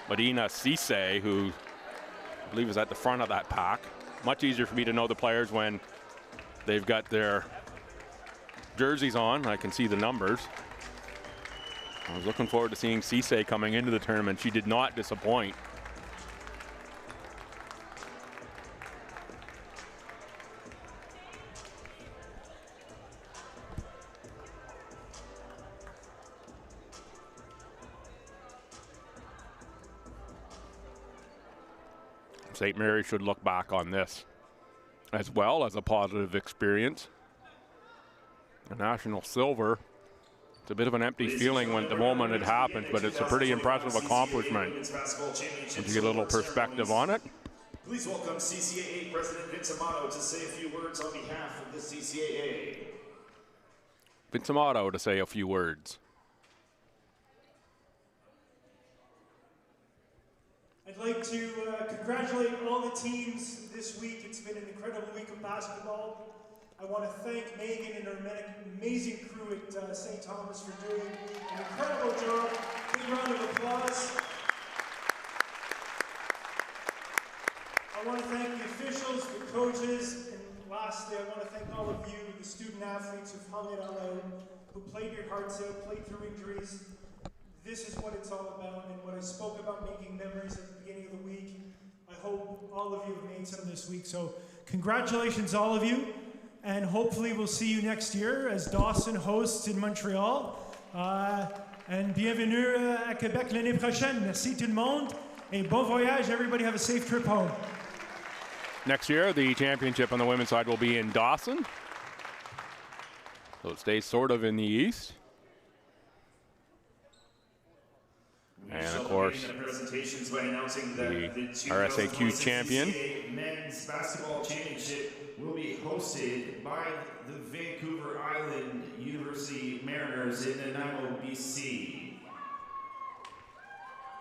Medina Cisse, who I believe is at the front of that pack. Much easier for me to know the players when they've got their jerseys on. I can see the numbers. I was looking forward to seeing Cisse coming into the tournament. She did not disappoint. St. Mary should look back on this as well as a positive experience. A national silver It's a bit of an empty feeling when the moment it happens, but it's a pretty impressive accomplishment. And to get a little perspective on it. Please welcome CCAA President Vince Amato to say a few words on behalf of the CCAA. Vince Amato to say a few words. I'd like to congratulate all the teams this week. It's been an incredible week of basketball. I want to thank Megan and her amazing crew at St. Thomas for doing an incredible job. Big round of applause. I want to thank the officials, the coaches, and lastly, I want to thank all of you, the student athletes who've hung it all out, who played your hearts out, played through injuries. This is what it's all about, and what I spoke about making memories at the beginning of the week, I hope all of you have made some this week. So congratulations, all of you, and hopefully we'll see you next year as Dawson hosts in Montreal. And bienvenue à Québec l'année prochaine. Merci tout le monde, et bon voyage. Everybody have a safe trip home. Next year, the championship on the women's side will be in Dawson. So it stays sort of in the east. And of course, the RSAQ champion. Men's Basketball Championship will be hosted by the Vancouver Island University Mariners in Nanaimo, BC.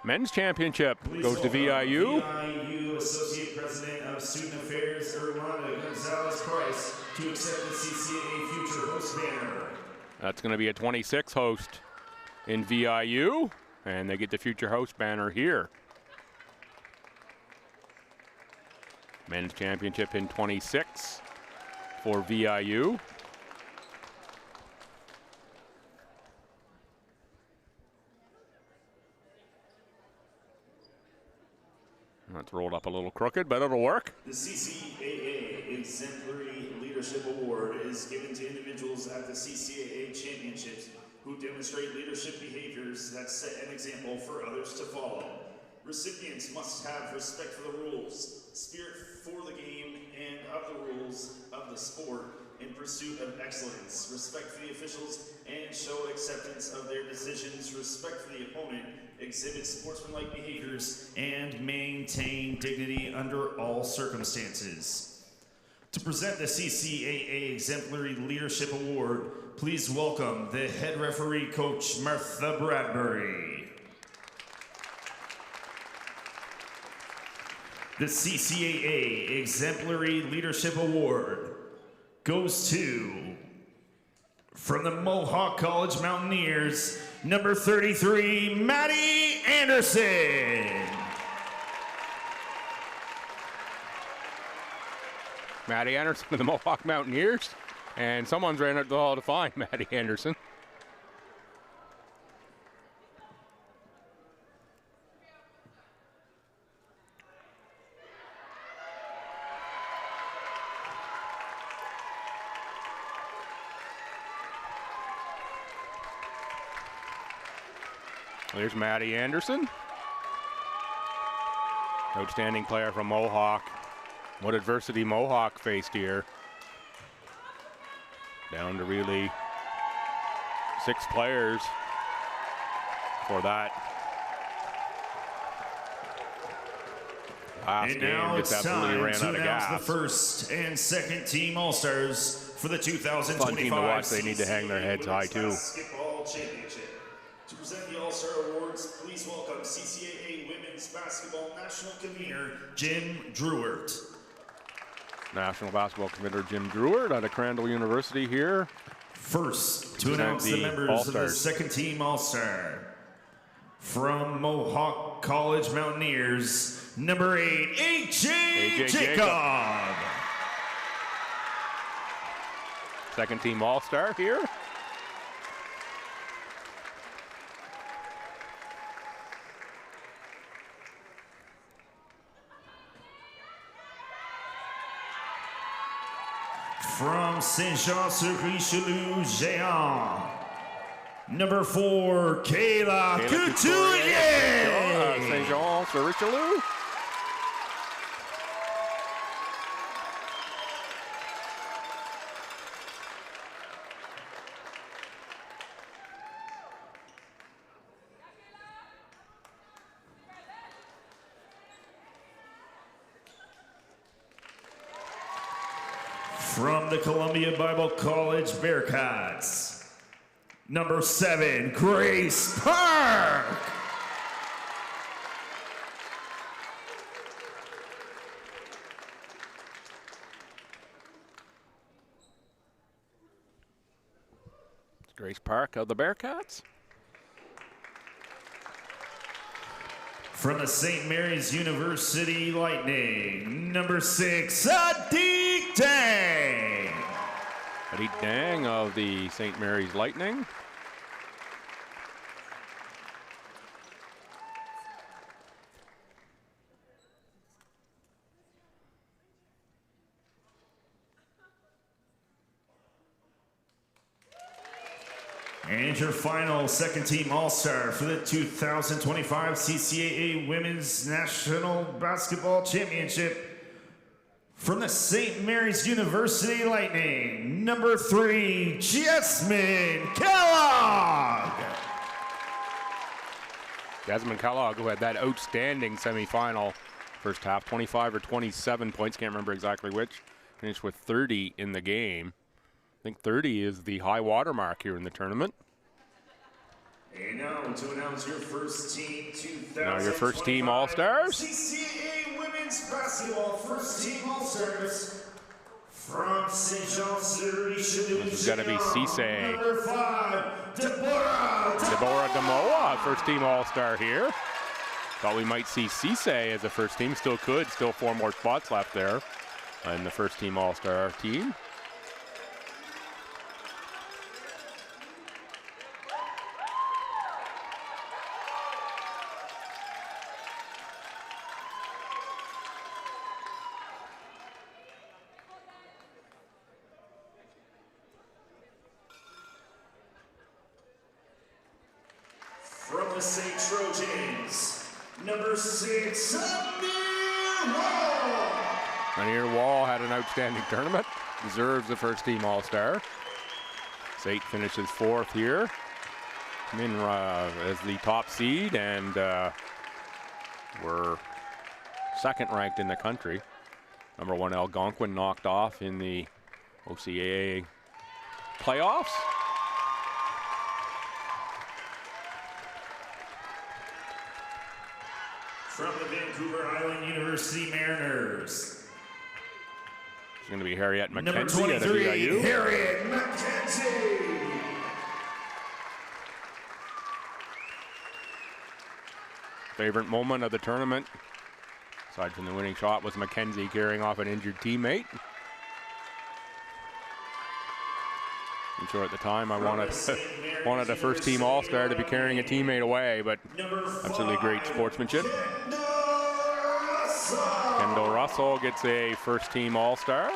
Men's championship goes to VIU. VIU Associate President of Student Affairs, Irlanda Gonzalez-Price, to accept the CCAA Future Host banner. That's going to be a 26 host in VIU, and they get the Future Host banner here. Men's championship in 26 for VIU. That's rolled up a little crooked, but it'll work. The CCAA Exemplary Leadership Award is given to individuals at the CCAA Championships who demonstrate leadership behaviors that set an example for others to follow. Recipients must have respect for the rules, spirit for the game and of the rules of the sport in pursuit of excellence, respect for the officials, and show acceptance of their decisions, respect for the opponent, exhibit sportsmanlike behaviors, and maintain dignity under all circumstances. To present the CCAA Exemplary Leadership Award, please welcome the head referee, Coach Martha Bradbury. The CCAA Exemplary Leadership Award goes to, from the Mohawk College Mountaineers, number 33, Maddie Anderson. Maddie Anderson of the Mohawk Mountaineers, and someone's ran out the hall to find Maddie Anderson. There's Maddie Anderson. Outstanding player from Mohawk. What adversity Mohawk faced here. Down to really 6 players for that. Last game just absolutely ran out of gas. The first and second team All-Stars for the 2025 fun team to watch. They need to hang their heads high too. Basketball Championship. To present the All-Star Awards, please welcome CCAA Women's Basketball National Convener, Jim Druert. National Basketball Committer Jim Druert out of Crandall University here. First, to announce the members of the second team All-Star. From Mohawk College Mountaineers, number 8, AJ Jacob. Second team All-Star here. From Saint-Jean-sur-Richelieu, Géant, number 4, Kayla Couturier. Saint-Jean-sur-Richelieu. From the Columbia Bible College Bearcats, number 7, Grace Park. Grace Park of the Bearcats. From the St. Mary's University Lightning, number 6, Adik Dang. Adik Dang of the St. Mary's Lightning. And your final second-team All-Star for the 2025 CCAA Women's National Basketball Championship from the St. Mary's University Lightning, number 3, Jasmine Kellogg. Jasmine Kellogg, who had that outstanding semifinal first half, 25 or 27 points, can't remember exactly which, finished with 30 in the game. I think 30 is the high water mark here in the tournament. And now to announce your first team 2025 Now your first team All-Stars. CCAA Women's Basketball first team All-Stars from St. John's, Richelieu. This is going to be CCAA. Number 5, Deborah Demoa, first team All-Star here. Thought we might see CCAA as a first team. Still could. Still 4 more spots left there in the first team All-Star team. From the St. Trojans, number 6, Amir Wall. Amir Wall had an outstanding tournament. Deserves the first team All-Star. St. finishes 4th here. In as the top seed, and we're 2nd ranked in the country. Number 1 Algonquin knocked off in the OCAA playoffs. From the Vancouver Island University Mariners, It's going to be Harriet number McKenzie at 23, VIU. Harriet McKenzie. Favorite moment of the tournament, aside from the winning shot, was McKenzie carrying off an injured teammate. I'm sure at the time I wanted a first team All-Star to be carrying a teammate away, but absolutely great sportsmanship. Kendall Russell gets a first team All-Star.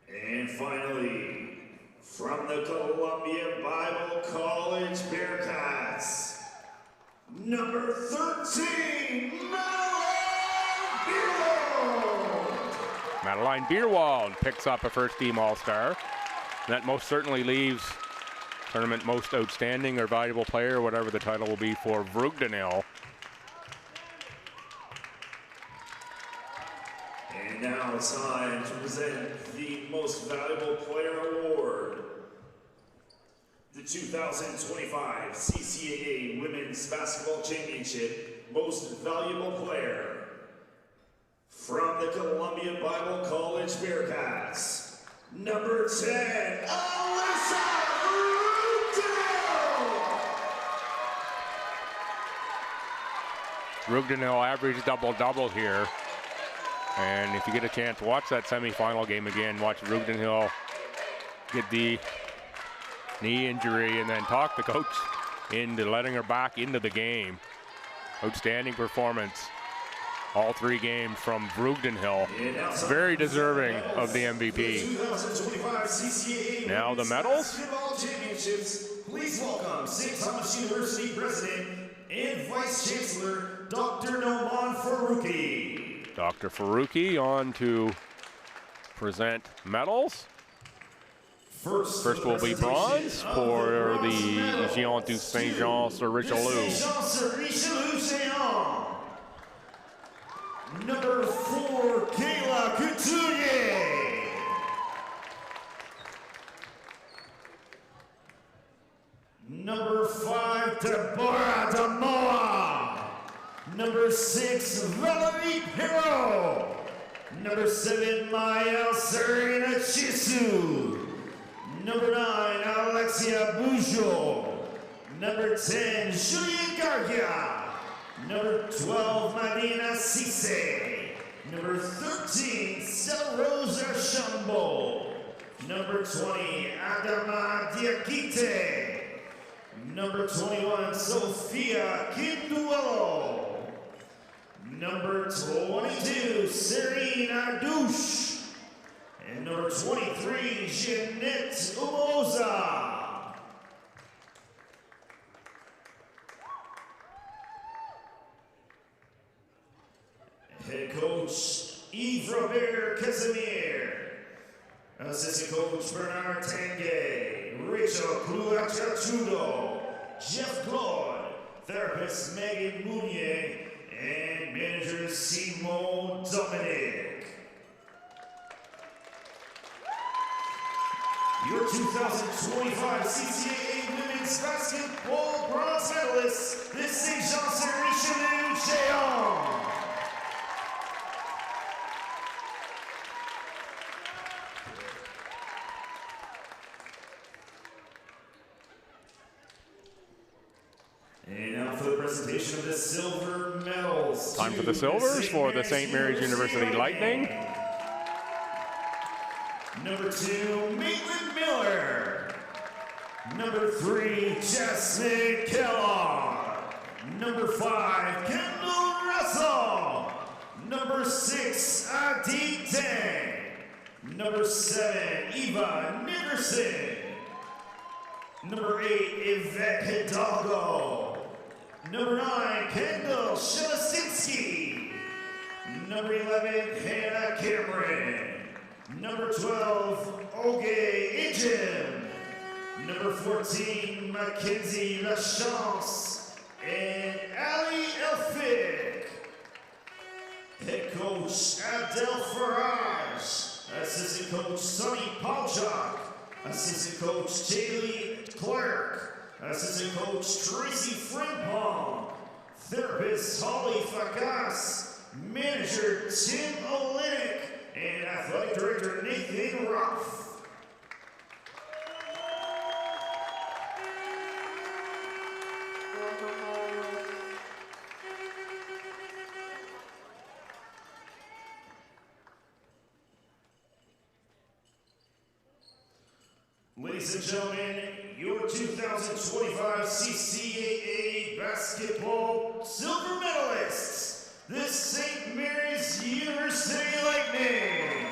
And finally, from the Columbia Bible College Bearcats, number 13, Madeline Beerwald picks up a first team All-Star. That most certainly leaves tournament most outstanding or valuable player, whatever the title will be, for Vrugdenil. And now it's time to present the Most Valuable Player Award. The 2025 CCAA Women's Basketball Championship Most Valuable Player. From the Columbia Bible College Bearcats, number 10, Alyssa Vrugdenil averaged double-double here. And if you get a chance to watch that semifinal game again, watch Vrugdenil get the knee injury and then talk the coach into letting her back into the game. Outstanding performance. All 3 games from Vrugdenil. Very deserving of the MVP. Now the medals. Please welcome St. Thomas University President and Vice Chancellor, Dr. Noman Faruqi. Dr. Faruqi on to present medals. First will be bronze for the Géant du Saint-Jean sur Richelieu. Number 4, Kayla Couturier. Number 5, Deborah Damoa. Number 6, Valerie Perrault. Number 7, Maya Serena Chisu. Number 9, Alexia Bujo. Number 10, Julian Gargia. Number 12, Madina Cisse. Number 13, Stella Rose Archambault. Number 20, Adama Diakite. Number 21, Sophia Kinduelo. Number 22, Serene Ardouche. And number 23, Jeanette Umoza. Head coach Yves Robert Casimir. Assistant coach Bernard Tanguay. Rachel Cluachachudo. Jeff Claude. Therapist Megan Mounier. And manager Simon Dominic. Your 2025 CCAA Women's Basketball Bronze Medalist, the St. Jean-sur-Richelieu Géant. And now for the presentation of the silver medals. Time for the silvers for the St. Mary's University Lightning. Number 2, Maitland Miller. Number 3, Jasmine Kellogg. Number 5, Kendall Russell. Number 6, Adi Deng. Number 7, Eva Nickerson. Number 8, Yvette Hidalgo. Number 9, Kendall Shelestinsky. Number 11, Hannah Cameron. Number 12, Oge Ijim. Number 14, Mackenzie Lachance. And Ali Elfik. Head coach, Adele Farage. Assistant coach, Sonny Paljak. Assistant coach, Jaylee Clark. Assistant coach, Tracy Frimpong. Therapist, Holly Fagas. Manager, Tim Olenek. And athletic director, Nathan Ruff. Ladies and gentlemen, your 2025 CCAA basketball silver medalists, the St. Mary's University Lightning.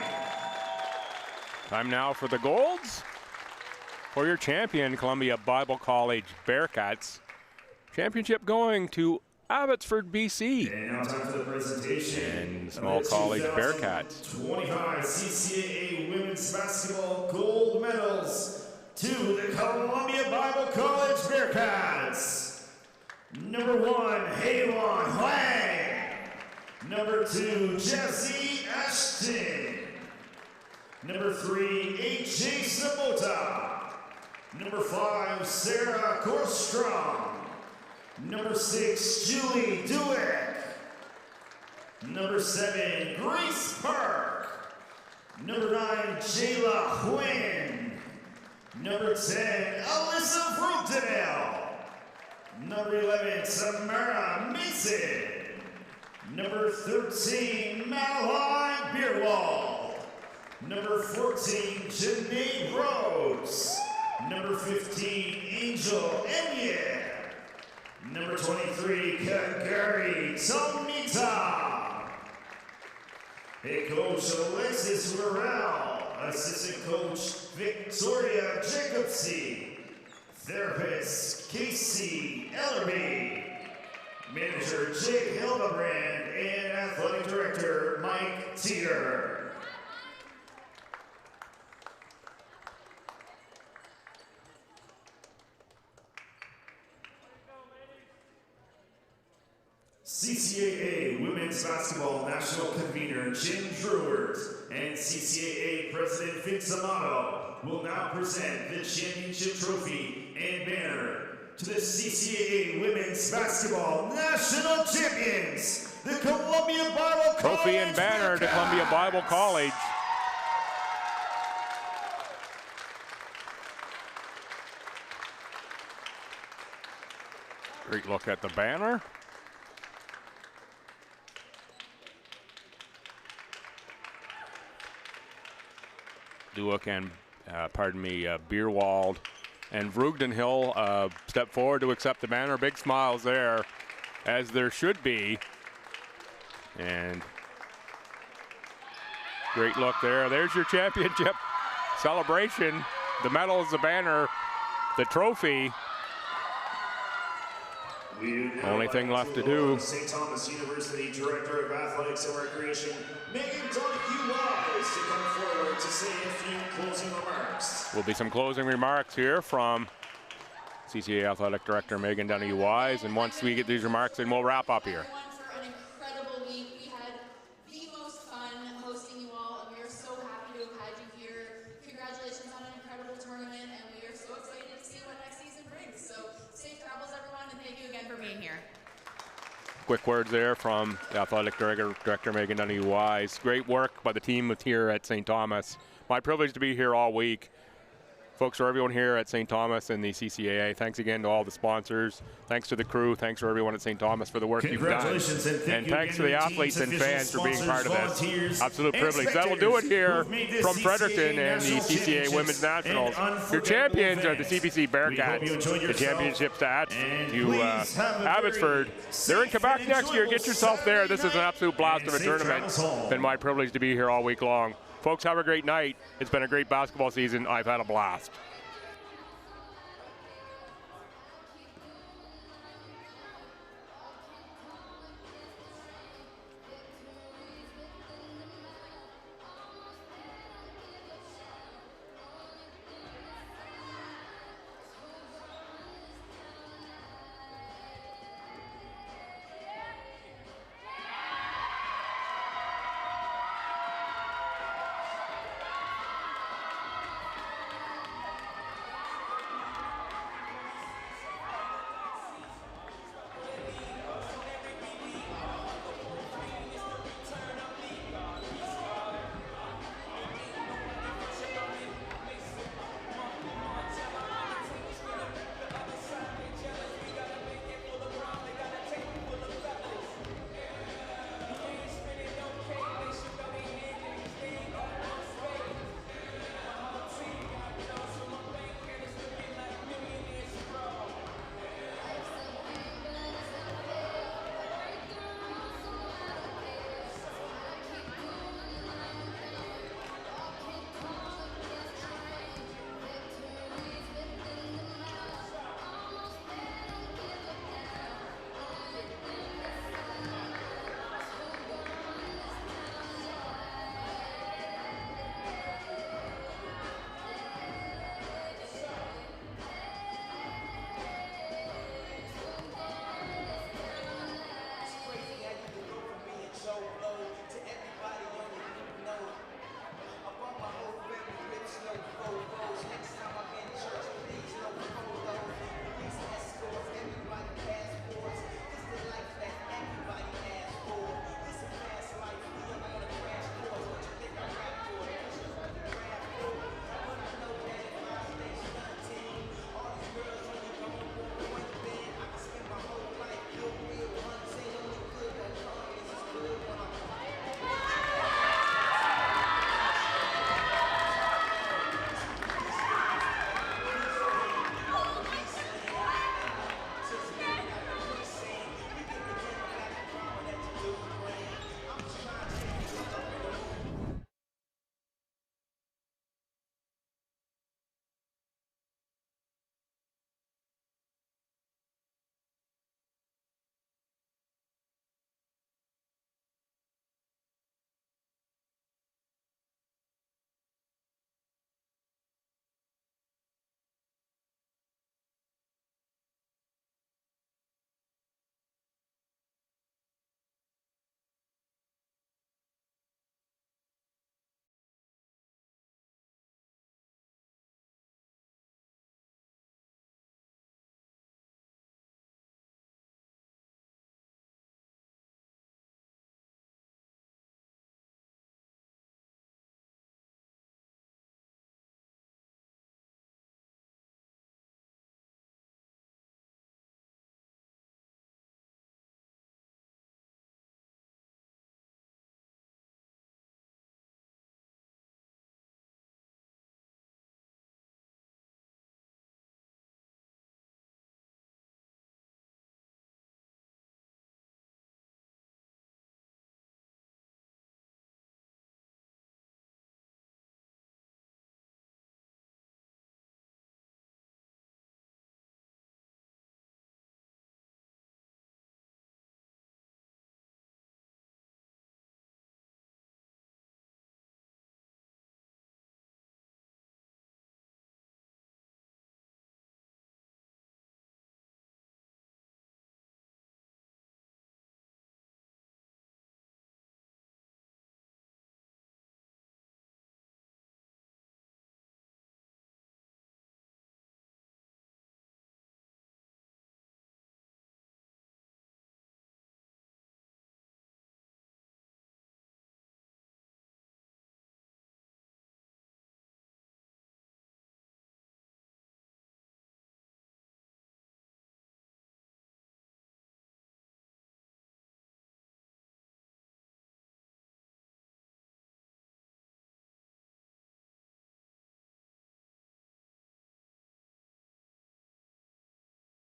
Time now for the golds. For your champion, Columbia Bible College Bearcats. Championship going to Abbotsford, BC. And now time for the presentation. And Small College Bearcats. 25 CCAA women's basketball gold medals to the Columbia Bible College Bearcats. Number 1, Haywon Huang. Number 2, Jesse Ashton. Number 3, AJ Sabota. Number 5, Sarah Korstrom. Number 6, Julie Dueck. Number 7, Grace Park. Number 9, Jayla Huynh. Number 10, Alyssa Vrudel. Number 11, Samara Mason. Number 13, Madeline Beerwald. Number 14, Janae Rose. Number 15, Angel Enye. Number 23, Kagari Tomita. Head coach Alexis Morel. Assistant coach Victoria Jacobsi. Therapist Casey Ellerby. Manager Jake Hildebrand. And athletic director Mike Teeter. CCAA Women's Basketball National Convener Jim Drewert and CCAA President Vince Amato will now present the championship trophy and banner to the CCAA Women's Basketball National Champions, the Columbia Bible College. Trophy and banner to Columbia Bible College. Great look at the banner. Duick and, Beerwald and Vroegdenhill step forward to accept the banner. Big smiles there, as there should be. And great look there. There's your championship celebration. The medals, the banner, the trophy. Only thing left to do. St. Thomas University Director of Athletics and Recreation, Megan Donahue-Wise, to come forward to say a few closing remarks. Will be some closing remarks here from CCAA Athletic Director Megan Donahue-Wise, and once we get these remarks, then we'll wrap up here. For an incredible week. We had the most fun hosting you all, and we are so happy to have had you here. Congratulations on an incredible tournament, and we are so excited to see what next season brings. So safe travels, everyone, and thank you again for being here. Quick words there from the Athletic Director Megan Donahue-Wise. Great work by the team here at St. Thomas. My privilege to be here all week. Folks, for everyone here at St. Thomas and the CCAA, thanks again to all the sponsors. Thanks to the crew. Thanks for everyone at St. Thomas for the work you've done. And thanks to the athletes and fans for being part of this. Absolute privilege. That'll do it here from Fredericton and the CCAA Women's Nationals. Your champions are the CBC Bearcats. The championships to Abbotsford. They're in Quebec next year. Get yourself there. This is an absolute blast of a tournament. It's been my privilege to be here all week long. Folks, have a great night. It's been a great basketball season. I've had a blast.